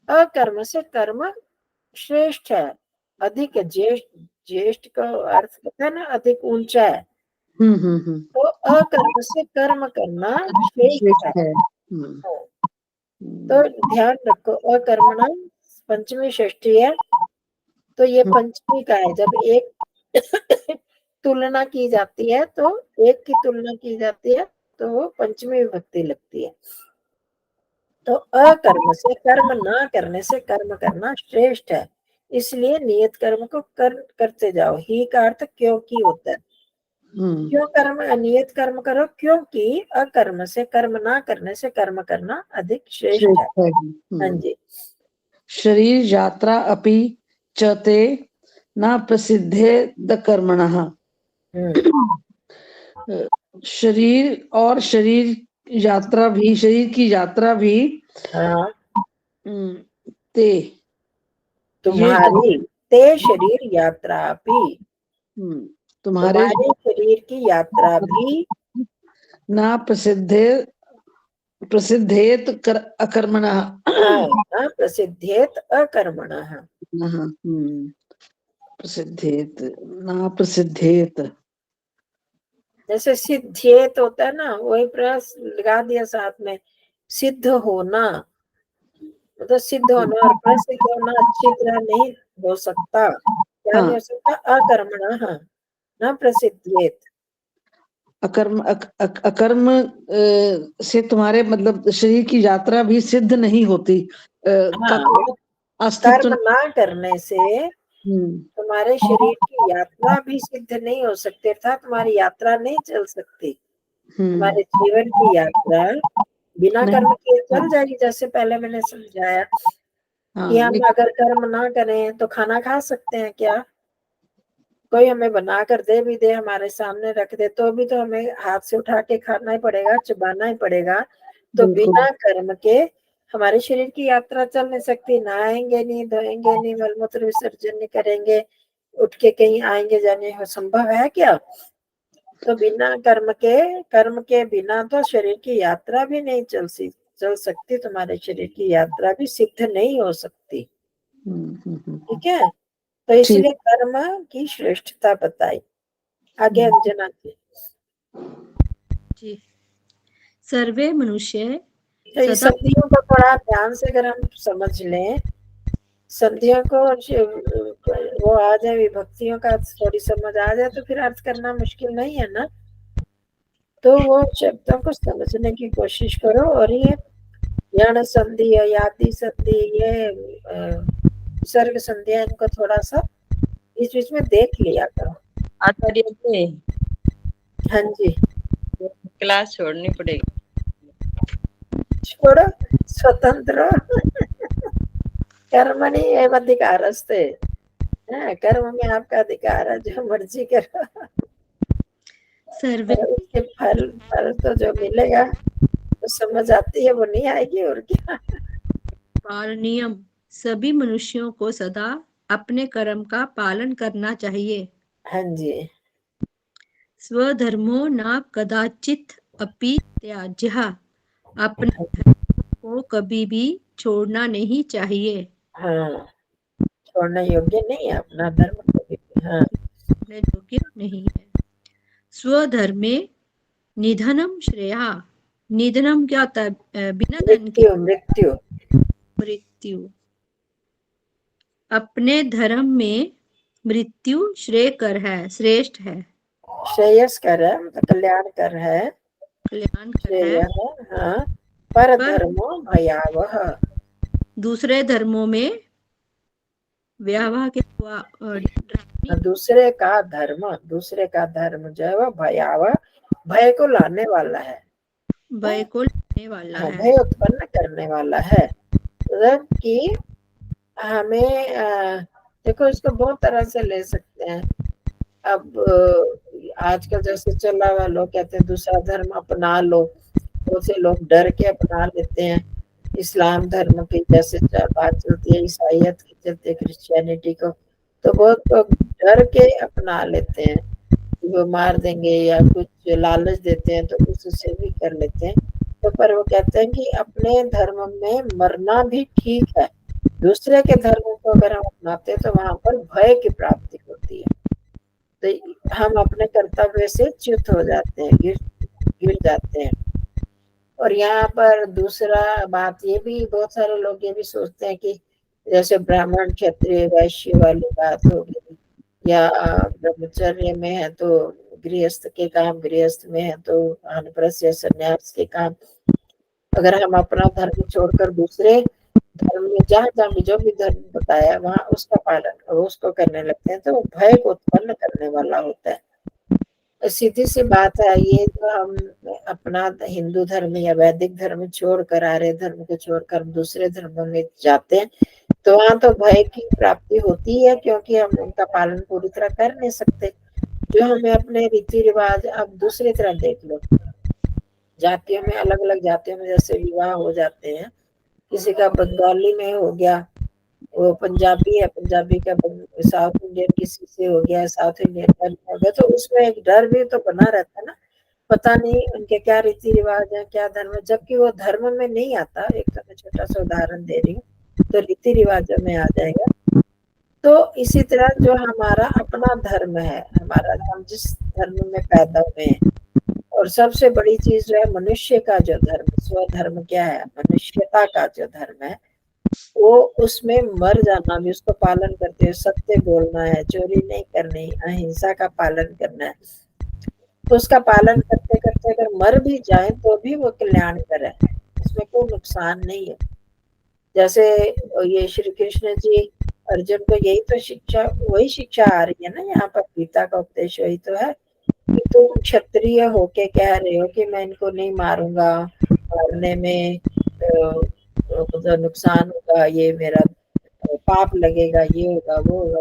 अकर्म से कर्म श्रेष्ठ है, अधिक ज्येष्ठ, ज्येष्ठ का अर्थ होता है ना अधिक, ऊंचा है। तो अकर्म से कर्म करना श्रेष्ठ है। तो ध्यान रखो, अकर्मणा पंचमी षष्ठी है, तो ये पंचमी का है। जब एक तुलना की जाती है, तो एक की तुलना की जाती है, तो वो पंचमी विभक्ति लगती है। तो अकर्म से, कर्म ना करने से कर्म करना श्रेष्ठ है, इसलिए नियत कर्म को करते जाओ। ही का अर्थ क्योंकि होता है। क्यों कर्म, नियत कर्म करो? क्योंकि अकर्म से, कर्म ना करने से कर्म करना अधिक श्रेष्ठ है। हाँ जी। शरीर यात्रा अपि च ते न प्रसिद्धे द कर्मणः। शरीर और शरीर यात्रा भी, शरीर की यात्रा भी, हाँ, ते, तुम्हारी, ते शरीर यात्रा भी, तुम्हारे शरीर की यात्रा भी, ना प्रसिद्धे, प्रसिद्धेत अकर्मणः। न प्रसिद्धेत अकर्मणः। प्रसिद्धेत, ना प्रसिद्धेत। जैसे सिद्धेत होता है ना, वही प्रयास लगा दिया साथ में, सिद्ध होना, मतलब सिद्ध होना और प्रसिद्ध होना अच्छी तरह नहीं हो सकता। क्या नहीं हो सकता? अकर्मणः न प्रसिद्धेत। अकर्म से तुम्हारे मतलब शरीर की यात्रा भी सिद्ध नहीं होती। हाँ, अस्तित्व कर्म ना करने से तुम्हारे शरीर की यात्रा भी सिद्ध नहीं हो सकती, अर्थात तुम्हारी यात्रा नहीं चल सकती। तुम्हारे जीवन की यात्रा बिना कर्म किए चल जाएगी। जैसे पहले मैंने समझाया कि हम अगर कर्म ना करें तो खाना खा सकते हैं क्या? कोई हमें बना कर दे भी दे, हमारे सामने रख दे, तो भी तो हमें हाथ से उठा के खाना ही पड़ेगा, चबाना ही पड़ेगा। तो बिना कर्म के हमारे शरीर की यात्रा चल नहीं सकती। नहाएंगे नहीं, धोएंगे नहीं, मलमूत्र विसर्जन नहीं करेंगे, उठ के कहीं आएंगे जाने संभव है क्या? तो बिना कर्म के बिना तो शरीर की यात्रा भी नहीं चल सकती। तुम्हारे शरीर की यात्रा भी सिद्ध नहीं हो सकती। ठीक है, तो इसलिए कर्म की श्रेष्ठता बताई। आगे अंजना जी। सर्वे मनुष्य तो इस संधियों को थोड़ा ध्यान से अगर हम समझ लें, संधियों को वो आ जाए, विभक्तियों का थोड़ी समझ आ जाए, तो फिर अर्थ करना मुश्किल नहीं है ना। तो वो शब्दों को समझने की कोशिश करो। और ये यण संधि, याति संधि, ये सर्ग संध्या, इनको थोड़ा सा बीच बीच में देख लिया करो। आचार्य जी, हाँ जी, क्लास छोड़नी पड़ेगी। छोड़ो, स्वतंत्र कर्मणि एव अधिकारस्ते, कर्म में आपका अधिकार है, जो मर्जी करो। सर्वे उसके फल तो जो मिलेगा तो समझ आती है, वो नहीं आएगी और क्या। पालनीयम, सभी मनुष्यों को सदा अपने कर्म का पालन करना चाहिए। हाँ जी, स्वधर्मो न कदाचित अपि त्याज्यः, अपने धर्म को कभी भी छोड़ना नहीं चाहिए। हाँ, छोड़ना योग्य नहीं है अपना धर्म कभी भी। हाँ, छोड़ने योग्य नहीं है। स्वधर्मे निधनम श्रेया, निधनम क्या होता है? बिना धन के मृत्यु। अपने धर्म में मृत्यु श्रेयकर है, श्रेष्ठ है, श्रेयस्कर है, मतलब कल्याणकर है, कल्याणकर है। हाँ, पर धर्मो भयावह, दूसरे धर्मों में व्यावाह के दूसरे का धर्म जो है वो भयावह, भय को लाने वाला है, भय को लाने वाला है, भय उत्पन्न करने वाला है। मतलब कि हमें देखो, इसको बहुत तरह से ले सकते हैं। अब आजकल जैसे चला हुआ, लोग कहते हैं दूसरा धर्म अपना लो, बहुत से लोग डर के अपना लेते हैं। इस्लाम धर्म की जैसे बात चलती है, ईसाइयत की चलती है, क्रिश्चियनिटी को, तो बहुत लोग डर के अपना लेते हैं, वो मार देंगे या कुछ लालच देते हैं तो कुछ उसे भी कर लेते हैं। तो पर वो कहते हैं कि अपने धर्म में मरना भी ठीक है। दूसरे के धर्म को अगर हम अपनाते हैं तो वहां पर भय की प्राप्ति होती है, तो हम अपने कर्तव्य से च्युत हो जाते हैं, गिर जाते हैं। और यहाँ पर दूसरा बात ये भी, बहुत सारे लोग ये भी सोचते हैं कि जैसे ब्राह्मण क्षत्रिय वैश्य वाली बात होगी, या ब्रह्मचर्य में है तो गृहस्थ के काम, गृहस्थ में है तो वानप्रस्थ या संन्यास के काम। अगर हम अपना धर्म छोड़कर दूसरे धर्म में जहाँ भी जो भी धर्म बताया वहां उसका पालन, उसको करने लगते हैं, तो वो भय को उत्पन्न करने वाला होता है। सीधी सी बात है, ये जो हम अपना हिंदू धर्म या वैदिक धर्म छोड़कर, आर्य धर्म को छोड़कर दूसरे धर्म में जाते हैं, तो वहां तो भय की प्राप्ति होती है, क्योंकि हम उनका पालन पूरी तरह कर नहीं सकते। जो हमें अपने रीति रिवाज, अब दूसरी तरह देख लो, जातियों में, अलग अलग जातियों में जैसे विवाह हो जाते हैं, किसी का बंगाली में हो गया, वो पंजाबी है, पंजाबी का साउथ इंडियन किसी से हो गया, साउथ इंडियन का हो गया, तो उसमें एक डर भी तो बना रहता है ना, पता नहीं उनके क्या रीति रिवाज है, क्या धर्म है, जबकि वो धर्म में नहीं आता। एक तो मैं छोटा सा उदाहरण दे रही हूँ, तो रीति रिवाजों में आ जाएगा। तो इसी तरह जो हमारा अपना धर्म है, हमारा, हम जिस धर्म में पैदा हुए हैं, और सबसे बड़ी चीज जो है मनुष्य का जो धर्म, स्वधर्म क्या है, मनुष्यता का जो धर्म है, वो उसमें मर जाना भी, उसको पालन करते हुए सत्य बोलना है, चोरी नहीं करनी, अहिंसा का पालन करना है, तो उसका पालन करते करते अगर मर भी जाए तो भी वो कल्याण करे, इसमें कोई नुकसान नहीं है। जैसे ये श्री कृष्ण जी अर्जुन को यही तो शिक्षा, वही शिक्षा आ रही है ना यहाँ पर, गीता का उपदेश वही तो है कि तुम क्षत्रिय होके कह रहे हो कि मैं इनको नहीं मारूंगा, मारने में तो नुकसान होगा, ये मेरा पाप लगेगा, ये होगा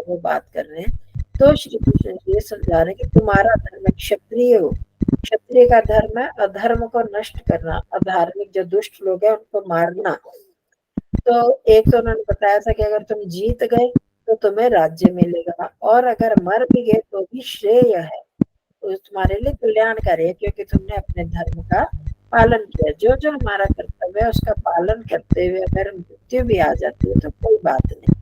वो बात कर रहे हैं। तो श्री कृष्ण जी ये समझा रहे हैं कि तुम्हारा धर्म क्षत्रिय हो, क्षत्रिय का धर्म है अधर्म को नष्ट करना, अधार्मिक जो दुष्ट लोग हैं उनको मारना। तो एक तो उन्होंने बताया था कि अगर तुम जीत गए तो तुम्हें राज्य मिलेगा, और अगर मर भी गए तो भी श्रेय है, तो तुम्हारे लिए कल्याणकारी है, क्योंकि तुमने अपने धर्म का पालन किया। जो जो हमारा कर्तव्य है उसका पालन करते हुए अगर मृत्यु भी आ जाती है तो कोई बात नहीं,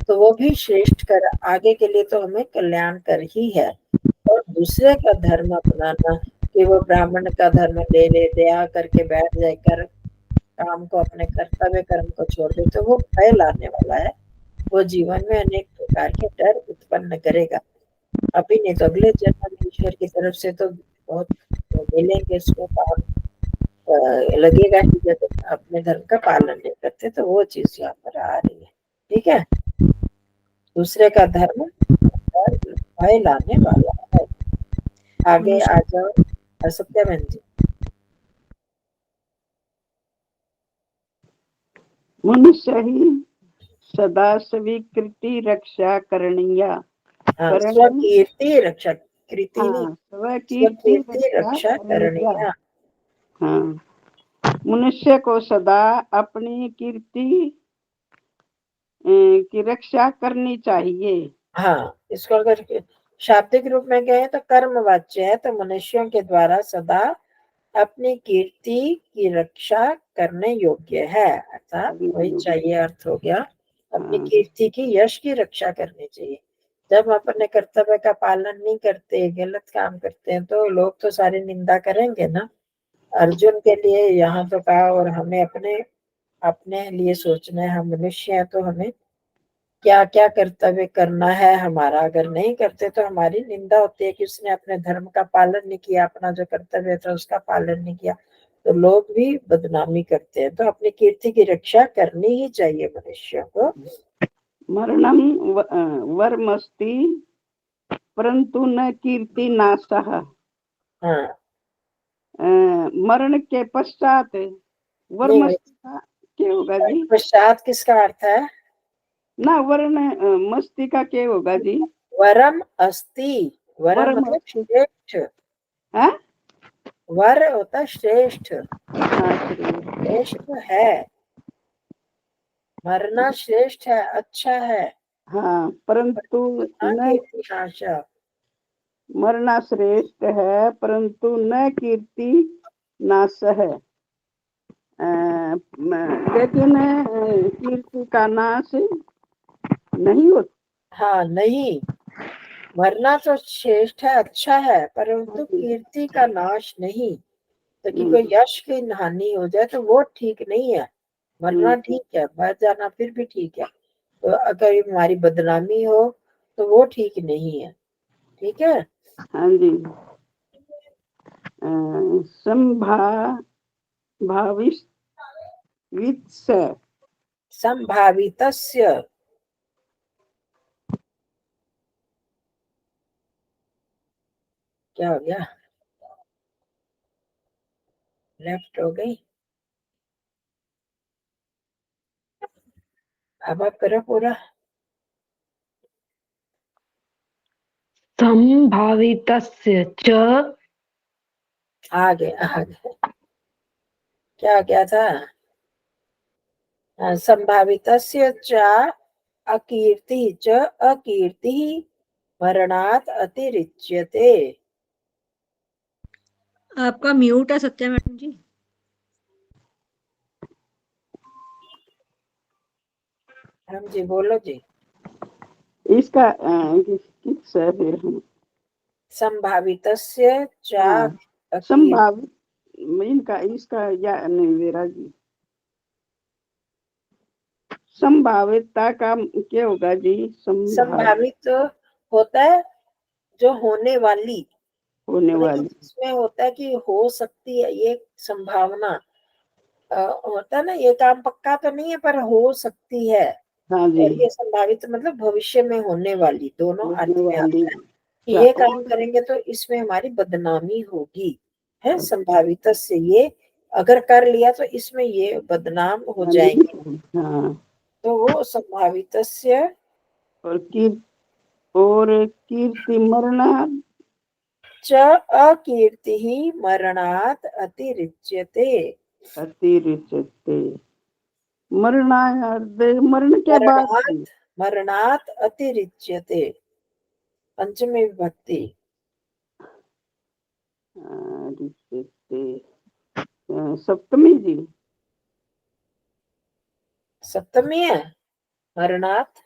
तो वो भी श्रेष्ठ कर, आगे के लिए तो हमें कल्याण कर ही है। और दूसरे का धर्म अपनाना कि वो ब्राह्मण का धर्म ले ले, दया करके बैठ जाए, कर काम को, अपने कर्तव्य कर्म को छोड़ दे, तो वो भय लाने वाला है, वो जीवन में अनेक प्रकार के डर उत्पन्न करेगा। अभी नहीं तो अगले जन्म में ईश्वर की तरफ से तो बहुत मिलेंगे, उसको काम लगेगा ही जब अपने धर्म का पालन नहीं करते, तो वो चीज यहाँ पर आ रही है। ठीक है, दूसरे का धर्म भय लाने वाला है। आगे आ जाओ सत्यमन जी। मनुष्य ही सदा स्वीकृति रक्षा करणीया। स्वकीर्ति रक्षा, कृति नहीं, स्वकीर्ति स्वकीर्ति रक्षा करणीया। हाँ, मनुष्य को सदा अपनी कीर्ति की रक्षा करनी चाहिए। हाँ, इसको अगर शाब्दिक रूप में कहें तो कर्म वाच्य है, तो मनुष्यों के द्वारा सदा अपनी कीर्ति की रक्षा करने योग्य है, अर्थात वही चाहिए, अर्थ हो गया अपनी कीर्ति की, यश की रक्षा करनी चाहिए। जब हम अपने कर्तव्य का पालन नहीं करते, गलत काम करते हैं, तो लोग तो सारी निंदा करेंगे ना। अर्जुन के लिए यहाँ तो कहा, और हमें अपने अपने लिए सोचना है, हम मनुष्य हैं तो हमें क्या क्या कर्तव्य करना है हमारा, अगर नहीं करते तो हमारी निंदा होती है कि उसने अपने धर्म का पालन नहीं किया, अपना जो कर्तव्य था उसका पालन नहीं किया, तो लोग भी बदनामी करते हैं। तो अपनी कीर्ति की रक्षा करनी ही चाहिए मनुष्य को। मरणम वर्मस्ति परंतु न कीर्ति नाशः। हाँ, मरण के पश्चात वर्मस्ति का क्या होगा जी? पश्चात किसका अर्थ है ना, वर्ण मस्ती का क्या होगा जी? वरम अस्ति, वरम मतलब श्रेष्ठ, वर होता श्रेष्ठ, श्रेष्ठ है, मरना श्रेष्ठ है, अच्छा है। हाँ, परंतु न मरना श्रेष्ठ है परंतु न कीर्ति नाश है। लेकिन कीर्ति का नाश नहीं होता। हाँ, नहीं, मरना तो श्रेष्ठ है, अच्छा है, परंतु कीर्ति का नाश नहीं, तो कि कोई यश की हानि हो जाए तो वो ठीक नहीं है। मरना ठीक है, मर जाना फिर भी ठीक है, तो अगर हमारी बदनामी हो तो वो ठीक नहीं है। ठीक है, हाँ जी। संभावितस्य, क्या हो गया, लेफ्ट हो गई, अब आप करो पूरा। संभावितस्य च, आगे क्या क्या था, संभावितस्य च अकीर्ति च अकीर्ति मरणात् अतिरिच्यते। आपका म्यूट है सत्या मैडम जी। हम जी बोलो जी। इसका किस फिर हम संभावितस्य च, संभावित इनका इसका या नहीं मेरा जी, संभावितता का क्या होगा जी? संभावित होता है जो होने वाली होने देखो, वाली। इसमें होता है कि हो सकती है, ये संभावना होता है ना, ये काम पक्का तो नहीं है पर हो सकती है। हाँ जी, और ये संभावित मतलब भविष्य में होने वाली, दोनों अर्थ होने में वाली। आता है कि ये काम करेंगे तो इसमें हमारी बदनामी होगी, है संभावित से। ये अगर कर लिया तो इसमें ये बदनाम हो जाएंगे, हाँ, तो वो संभावित और कीर्ति मरना च अकीर्ति ही मरणात् अतिरिच्यते। अतिरिच्यते। मरना मरण के बाद मरणात् अतिरिच्यते, पंचमी विभक्ति। रिच्यते। सप्तमी जी, सप्तमी है मरणात्,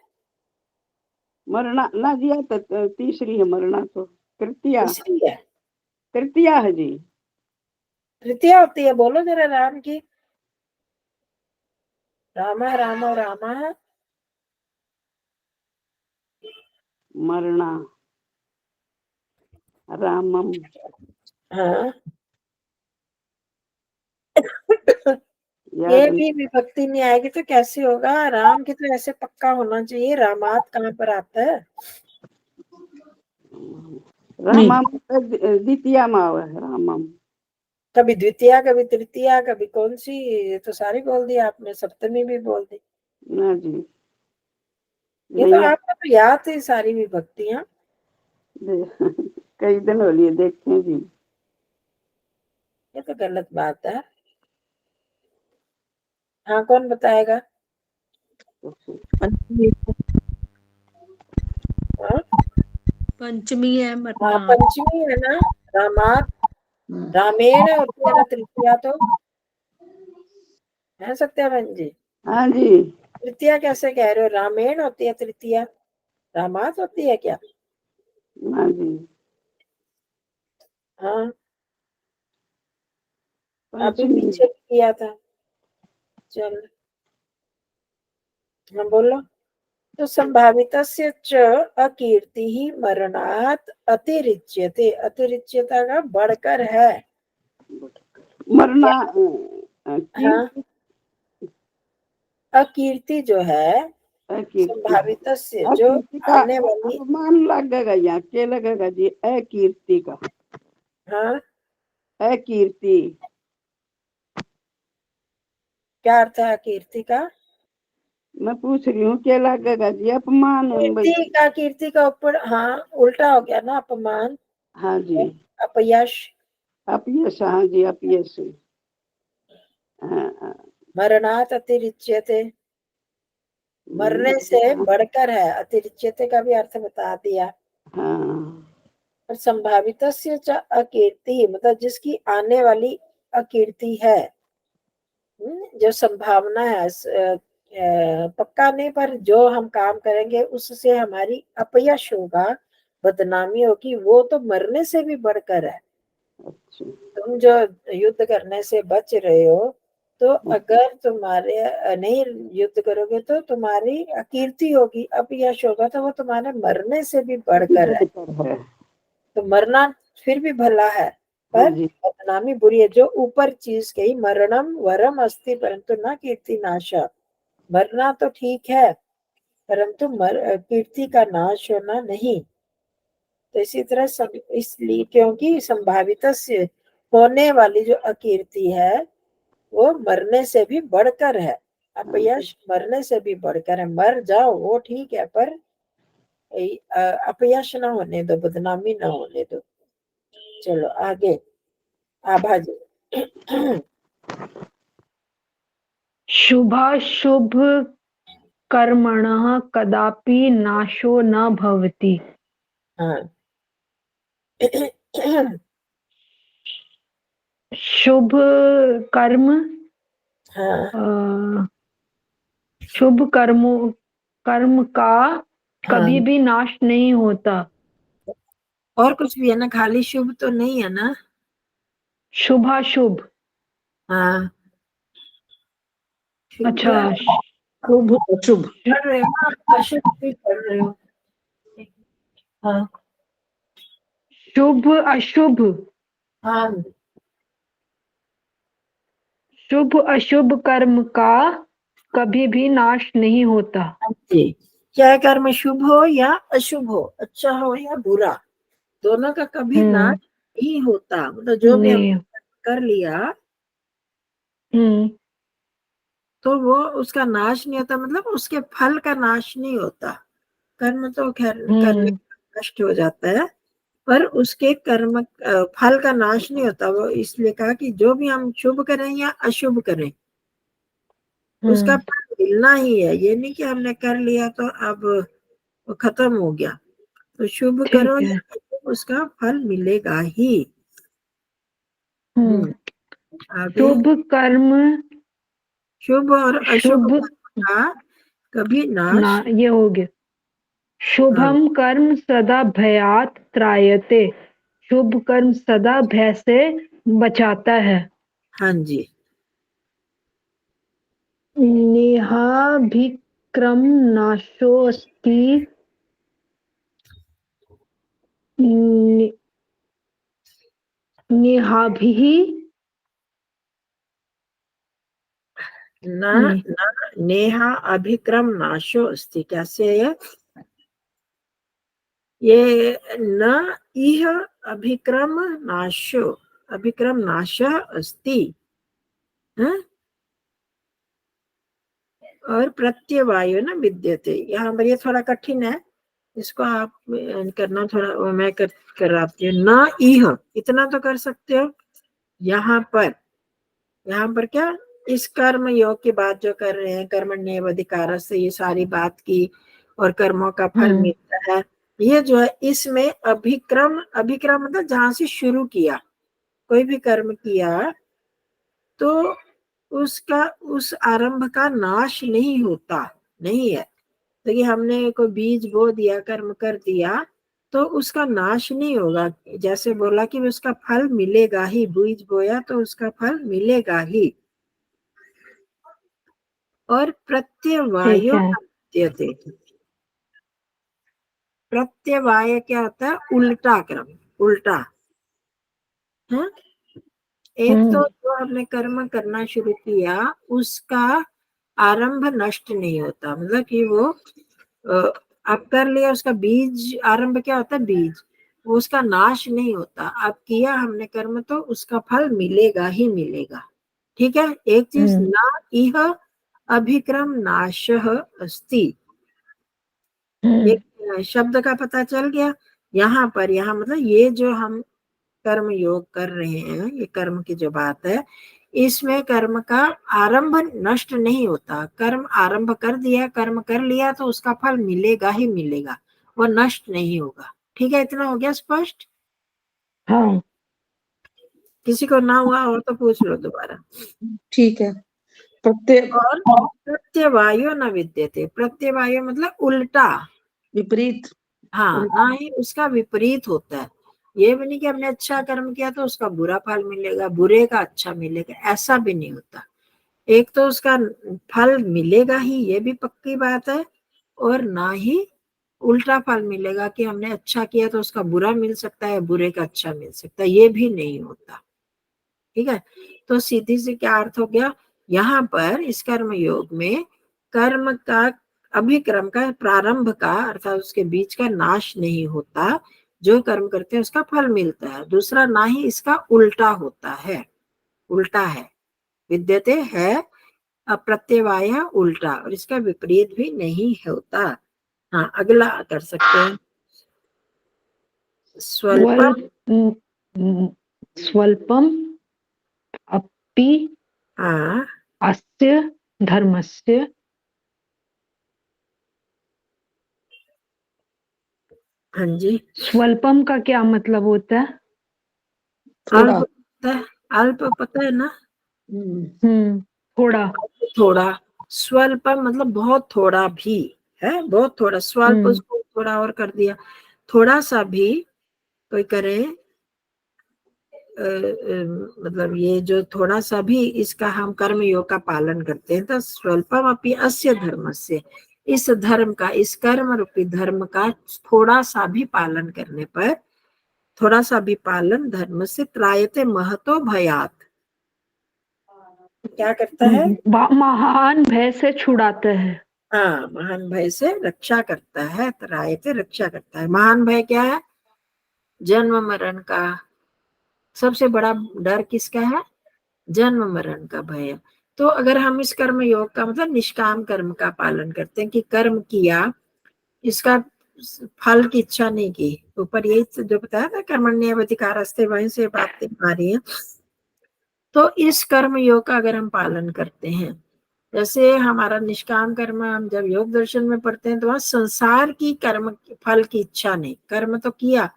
मरना ना जी, तो तीसरी है मरना, तो तृतीया, तीसरी है, तृतीया है जी। तृतीया होती है। बोलो जरा राम की। राम राम राम मरना रामम। हाँ, ये याद भी विभक्ति नहीं आएगी तो कैसे होगा? राम की तो ऐसे पक्का होना चाहिए। रामात कहाँ पर आता है? रामम द्वितीया माव है रामम। कभी द्वितीया, कभी तृतीया, कभी कौन सी, ये तो सारी बोल दी आपने, सप्तमी भी बोल दी। ना जी, ये तो आपको तो याद थी सारी विभक्तियां। कई दिन हो लिए देखते हैं जी। ये तो गलत बात है। हाँ, कौन बताएगा? हाँ? पंचमी है हाँ, मरना। पंचमी है ना। रामात, रामेण होती है ना तृतीया, तो है सत्यावन जी। हाँ जी, तृतीया कैसे कह रहे हो? रामेण होती है तृतीया, रामात होती है क्या? हाँ जी। हाँ, अभी पंचमी पीछे किया था। चल, हाँ बोलो। तो संभावितस्य च अकीर्ति ही मरणात् अतिरिच्यते, अतिरिच्यता का बढ़कर है। मरना हाँ, अकीर्ति जो है संभावितस्य, जो अकीर्ति का आने वाली। अपमान लगेगा, यहाँ क्या लगेगा जी? अकीर्ति का, हाँ, अकीर्ति क्या अर्थ है अकीर्ति का? मैं पूछ रही हूँ क्या लगेगा जी? अपमान कीर्ति का ऊपर, हाँ उल्टा हो गया ना, अपमान, हाँ जी, अपयश। अपयश। हाँ जी, अपयश। हाँ, मरणात् अतिरिच्यते, मरने से बढ़कर है। अतिरिच्यते का भी अर्थ बता दिया। हाँ, और संभावितस्य च अकीर्ति मतलब जिसकी आने वाली अकीर्ति है, जो संभावना है, पक्का नहीं पर जो हम काम करेंगे उससे हमारी अपयश होगा, बदनामी होगी, वो तो मरने से भी बढ़कर है। अच्छा। तुम जो युद्ध करने से बच रहे हो, तो अगर तुम्हारे नहीं युद्ध करोगे तो तुम्हारी अकीर्ति होगी, अपयश होगा, तो वो तुम्हारे मरने से भी बढ़कर है। तो मरना फिर भी भला है, पर बदनामी बुरी है। जो ऊपर चीज कही, मरणम वरम अस्ति परंतु न कीर्ति नाशा। मरना तो ठीक है परंतु कीर्ति का नाश होना नहीं। तो इसी तरह इसलिए क्योंकि संभावित से होने वाली जो अकीर्ति है वो मरने से भी बढ़कर है। अपयश मरने से भी बढ़कर है। मर जाओ वो ठीक है, पर अपयश ना होने दो, बदनामी ना होने दो। चलो आगे, आभा जी। शुभाशुभ कर्मणः कदापि नाशो न भवति। हाँ, शुभ कर्म, हाँ, शुभ कर्म का कभी भी नाश नहीं होता। और कुछ भी है ना, खाली शुभ तो नहीं है ना। शुभाशुभ, हाँ, अच्छा, शुभ अशुभ। पढ़ रहे हो ना, अशुभ भी पढ़ रहे हो। हाँ, शुभ अशुभ, हाँ शुभ अशुभ कर्म का कभी भी नाश नहीं होता। जी, क्या कर्म शुभ हो या अशुभ हो, अच्छा हो या बुरा, दोनों का कभी नाश नहीं होता। मतलब जो भी नहीं। हमने कर लिया हम्म तो वो उसका नाश नहीं होता, मतलब उसके फल का नाश नहीं होता। कर्म तो खैर करने का नष्ट हो जाता है, पर उसके कर्म फल का नाश नहीं होता। वो इसलिए कहा कि जो भी हम शुभ करें या अशुभ करें उसका फल मिलना ही है। ये नहीं कि हमने कर लिया तो अब वो खत्म हो गया। तो शुभ ठीक करो है। या अशुभ, उसका फल मिलेगा ही। आगे, शुभ कर्म, शुभ और अशुभ शुभ कर्म का कभी ना, नाश। ये हो गया। हाँ शुभम कर्म सदा भयात त्रायते, शुभ कर्म सदा भय से बचाता है। हाँ जी, नेहाभिक्रम नाशोस्ति, ने- नेहाभिः न नहीं, न नेहा अभिक्रम नाशो अस्ति। कैसे है ये? न इह अभिक्रम नाशो, अभिक्रम नाश अस्ति। हाँ? और प्रत्यवायो न विद्यते। यहाँ पर ये थोड़ा कठिन है, इसको आप करना थोड़ा, मैं कराती हूँ। न इह, इतना तो कर सकते हो। यहाँ पर क्या, इस कर्म योग की बात जो कर रहे हैं, कर्मण्येव अधिकारस्य, ये सारी बात की और कर्मों का फल मिलता है, ये जो है इसमें अभिक्रम, अभिक्रम मतलब जहां से शुरू किया, कोई भी कर्म किया तो उसका उस आरंभ का नाश नहीं होता, नहीं है। तो ये हमने कोई बीज बो दिया, कर्म कर दिया, तो उसका नाश नहीं होगा। जैसे बोला कि उसका फल मिलेगा ही, बीज बोया तो उसका फल मिलेगा ही। और ठीक प्रत्यवायो है। विद्यते। प्रत्यवाय क्या होता है? उल्टा क्रम, उल्टा है। एक तो जो हमने कर्म करना शुरू किया उसका आरंभ नष्ट नहीं होता, मतलब कि वो अब कर लिया, उसका बीज, आरंभ क्या होता है? बीज, वो उसका नाश नहीं होता। अब किया हमने कर्म तो उसका फल मिलेगा ही मिलेगा। ठीक है। एक चीज, ना इह अभिक्रम नाशः अस्ति, एक शब्द का पता चल गया। यहाँ पर, यहाँ मतलब ये जो हम कर्म योग कर रहे हैं, ये कर्म की जो बात है, इसमें कर्म का आरंभ नष्ट नहीं होता। कर्म आरंभ कर दिया, कर्म कर लिया तो उसका फल मिलेगा ही मिलेगा, वो नष्ट नहीं होगा। ठीक है, इतना हो गया स्पष्ट? हाँ, किसी को ना हुआ हो तो पूछ लो दोबारा। ठीक है। प्रत्यय और प्रत्यवायो न विद्यते, प्रत्यवायो मतलब उल्टा, विपरीत। हाँ, ना ही उसका विपरीत होता है। ये भी नहीं कि हमने अच्छा कर्म किया तो उसका बुरा फल मिलेगा, बुरे का अच्छा मिलेगा, ऐसा भी नहीं होता। एक तो उसका फल मिलेगा ही, ये भी पक्की बात है, और ना ही उल्टा फल मिलेगा कि हमने अच्छा किया तो उसका बुरा मिल सकता है, बुरे का अच्छा मिल सकता है, ये भी नहीं होता। ठीक है। तो सीधी से क्या अर्थ हो गया? यहाँ पर इस कर्म योग में कर्म का अभिक्रम का, प्रारंभ का, अर्थात उसके बीच का नाश नहीं होता। जो कर्म करते हैं उसका फल मिलता है। दूसरा, ना ही इसका उल्टा होता है, उल्टा है, विद्यते है अप्रत्यवाय उल्टा, और इसका विपरीत भी नहीं होता। हाँ, अगला कर सकते हैं। स्वल्पम, स्वल्पम अपि हाँ अस्य धर्मस्य, हाँ जी, स्वल्पम का क्या मतलब होता है? थोड़ा। अल्प पता है ना? थोड़ा। थोड़ा। स्वल्पम मतलब बहुत थोड़ा भी है, बहुत थोड़ा। स्वल्प, उसको थोड़ा और कर दिया, थोड़ा सा भी कोई करे, मतलब ये जो थोड़ा सा भी, इसका हम कर्म योग का पालन करते हैं। तो स्वल्पम अपि अस्य धर्मस्य, इस धर्म का, इस कर्म रूपी धर्म का थोड़ा सा भी पालन करने पर थोड़ा सा भी पालन धर्म से त्रायते महतो भयात, क्या करता है? महान भय से छुड़ाते हैं। हाँ, महान भय से रक्षा करता है, त्रायते रक्षा करता है। महान भय क्या है? जन्म मरण का। सबसे बड़ा डर किसका है? जन्म मरण का भय। तो अगर हम इस कर्म योग का मतलब निष्काम कर्म का पालन करते हैं कि कर्म किया, इसका फल की इच्छा नहीं की, ऊपर यही जो बताया था कर्मण्येवाधिकारस्ते, वहीं से बातें आ रही है। तो इस कर्म योग का अगर हम पालन करते हैं, जैसे हमारा निष्काम कर्म हम जब योग दर्शन में पढ़ते हैं तो वहां संसार की कर्म फल की इच्छा नहीं, कर्म तो किया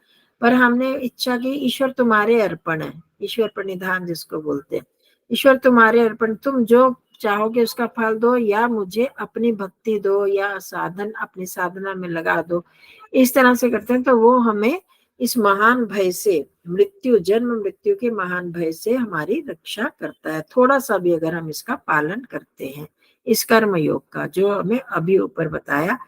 पर हमने इच्छा की ईश्वर तुम्हारे अर्पण है, ईश्वर प्रणिधान जिसको बोलते हैं, ईश्वर तुम्हारे अर्पण, तुम जो चाहोगे उसका फल दो, या मुझे अपनी भक्ति दो, या साधन अपनी साधना में लगा दो। इस तरह से करते हैं तो वो हमें इस महान भय से, मृत्यु, जन्म मृत्यु के महान भय से हमारी रक्षा करता है। थोड़ा सा भी अगर हम इसका पालन करते हैं, इस कर्म योग का जो हमें अभी ऊपर बताया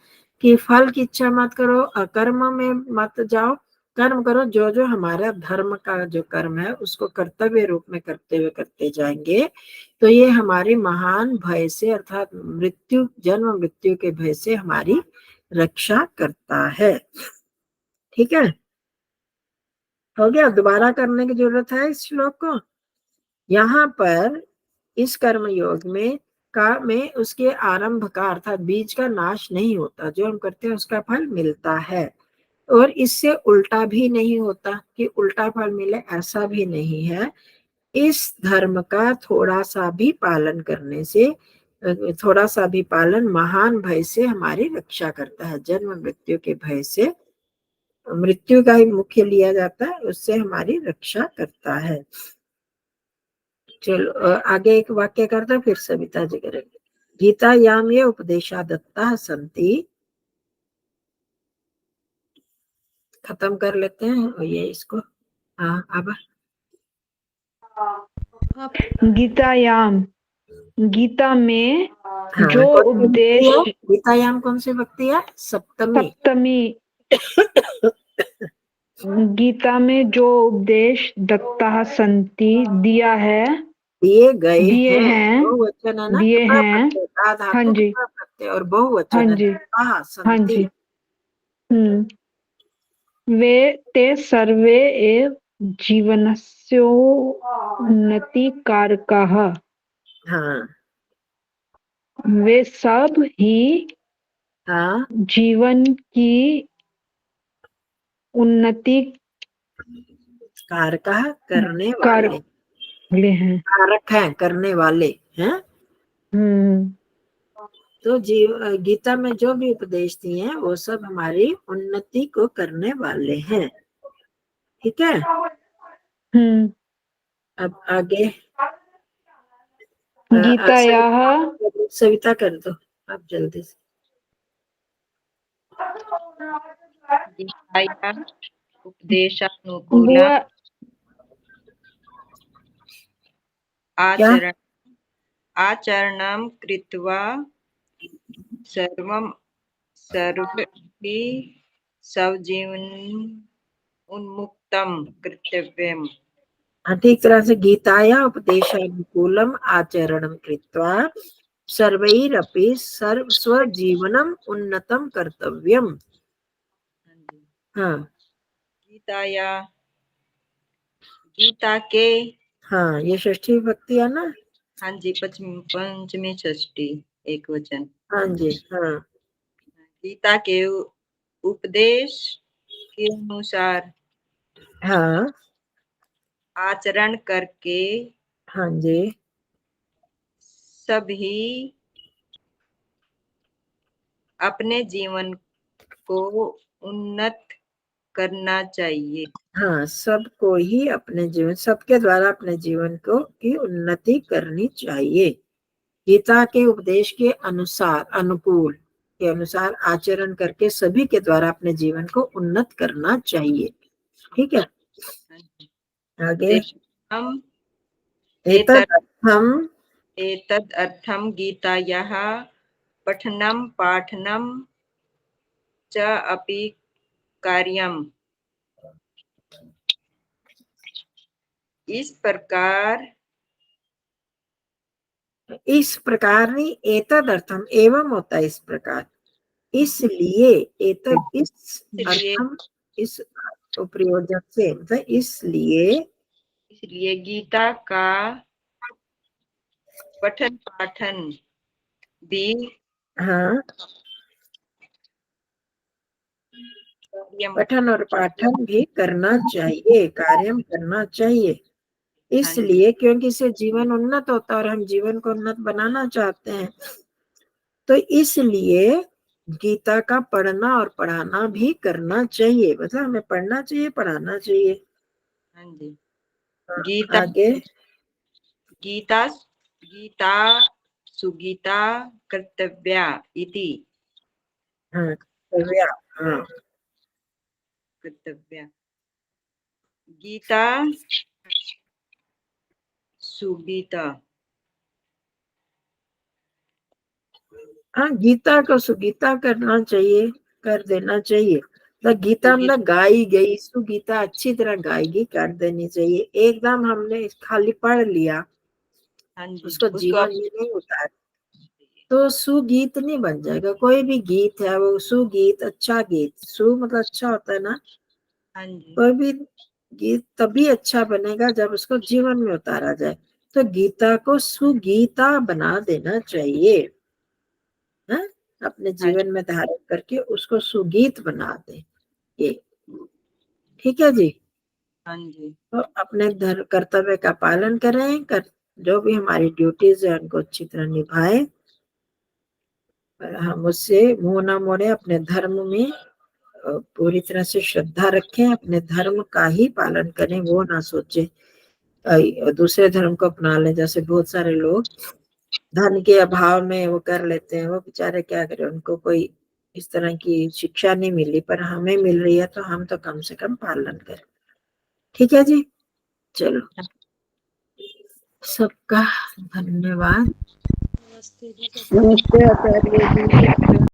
कि फल की इच्छा मत करो, अकर्म में मत जाओ, कर्म करो, जो जो हमारा धर्म का जो कर्म है उसको कर्तव्य रूप में करते हुए करते जाएंगे, तो ये हमारे महान भय से अर्थात मृत्यु, जन्म मृत्यु के भय से हमारी रक्षा करता है। ठीक है, हो गया? दोबारा करने की जरूरत है इस श्लोक को। यहाँ पर इस कर्म योग में उसके आरंभ का अर्थात बीज का नाश नहीं होता, जो हम करते हैं उसका फल मिलता है, और इससे उल्टा भी नहीं होता कि उल्टा फल मिले, ऐसा भी नहीं है। इस धर्म का थोड़ा सा भी पालन करने से, थोड़ा सा भी पालन महान भय से हमारी रक्षा करता है, जन्म मृत्यु के भय से, मृत्यु का ही मुख्य लिया जाता है, उससे हमारी रक्षा करता है। चलो आगे एक वाक्य करते फिर सविता जी करेंगे। गीतायाम ये उपदेशा दत्ता संति, खत्म कर लेते हैं ये इसको। हाँ, अब गीतायाम, गीता में हाँ, जो कौन सी भक्ति है? उपदेश, गीतायाम कौन सी भक्ति है? सप्तमी। सप्तमी, गीता में जो उपदेश दत्ता संति दिया है, दिए गए दिए हैं, हैं, बहुवचन है ना, दिए हैं। दा धातु हाँ जी, प्रत्यय और बहुवचन हाँ है, जी, हाँ, हाँ संति। जी। वे ते सर्वे एव जीवनस्योन्नतिकारकाः, हाँ वे सब ही हाँ, जीवन की उन्नति कारक करने कर वाले हैं। कारक हैं, करने वाले हैं। हम्म, तो गीता में जो भी उपदेश दिए हैं वो सब हमारी उन्नति को करने वाले हैं। ठीक है, अब आगे गीतायाः सविता कर दो आप जल्दी से। गीताया उपदेशानुकूलम् आचरणं कृत्वा सर्वैः स्वजीवनम् उन्मुक्तं कर्तव्यम्। ठीक तरह से गीताया उपदेशानुकूलम आचरणं कृत्वा सर्वैरपि स्वजीवनम उन्नतं कर्तव्यम। हाँ, गीता के, हाँ, ये षष्ठी विभक्ति है ना? हाँ जी, पंचमी षष्ठी एक वचन। हाँ जी, हाँ, गीता के उपदेश के अनुसार हाँ, आचरण करके हाँ जी, सभी अपने जीवन को उन्नत करना चाहिए। हाँ, सबको ही अपने जीवन, सबके द्वारा अपने जीवन को की उन्नति करनी चाहिए। गीता के उपदेश के अनुसार, अनुकूल के अनुसार आचरण करके सभी के द्वारा अपने जीवन को उन्नत करना चाहिए। ठीक है, आगे हम एतद अर्थम गीतायाः पठनं पाठनं च अपि कार्यम्। इस प्रकार नहीं, एतद अर्थम एवं होता है इस प्रकार, इसलिए एतद इस इसलिए अर्थम इस प्रयोजक से मतलब इसलिए गीता का पठन पाठन भी हाँ पठन और पाठन भी करना चाहिए, कार्यम करना चाहिए। इसलिए क्योंकि इससे जीवन उन्नत होता है और हम जीवन को उन्नत बनाना चाहते हैं, तो इसलिए गीता का पढ़ना और पढ़ाना भी करना चाहिए, मतलब हमें पढ़ना चाहिए, पढ़ाना चाहिए। हाँ जी। गीता आगे गीता गीता सुगीता कर्तव्या इति। हाँ कर्तव्या गीता सुगीता हाँ गीता को सुगीता करना चाहिए, कर देना चाहिए। तो गीता मतलब गाई गई, सुगीता अच्छी तरह गाएगी कर देनी चाहिए। एकदम हमने खाली पढ़ लिया, हाँ जी, उसको जीवन में नहीं उतार तो सुगीत नहीं बन जाएगा। कोई भी गीत है वो सुगीत, अच्छा गीत, सु मतलब अच्छा होता है ना। हाँ जी। कोई भी गीत तभी अच्छा बनेगा जब उसको जीवन में उतारा जाए। तो गीता को सुगीता बना देना चाहिए, है? अपने जीवन में धारण करके उसको सुगीत बना दे, ये ठीक है जी। हाँ जी। तो अपने कर्तव्य का पालन करें, जो भी हमारी ड्यूटीज है उनको अच्छी तरह निभाएं, और हम उससे मुंह ना मोड़े, अपने धर्म में पूरी तरह से श्रद्धा रखें, अपने धर्म का ही पालन करें, वो ना सोचे दूसरे धर्म को अपना लें। जैसे बहुत सारे लोग धन के अभाव में वो कर लेते हैं, वो बेचारे क्या करें, उनको कोई इस तरह की शिक्षा नहीं मिली, पर हमें मिल रही है तो हम तो कम से कम पालन करें। ठीक है जी, चलो सबका धन्यवाद। नमस्ते आचार्य जी।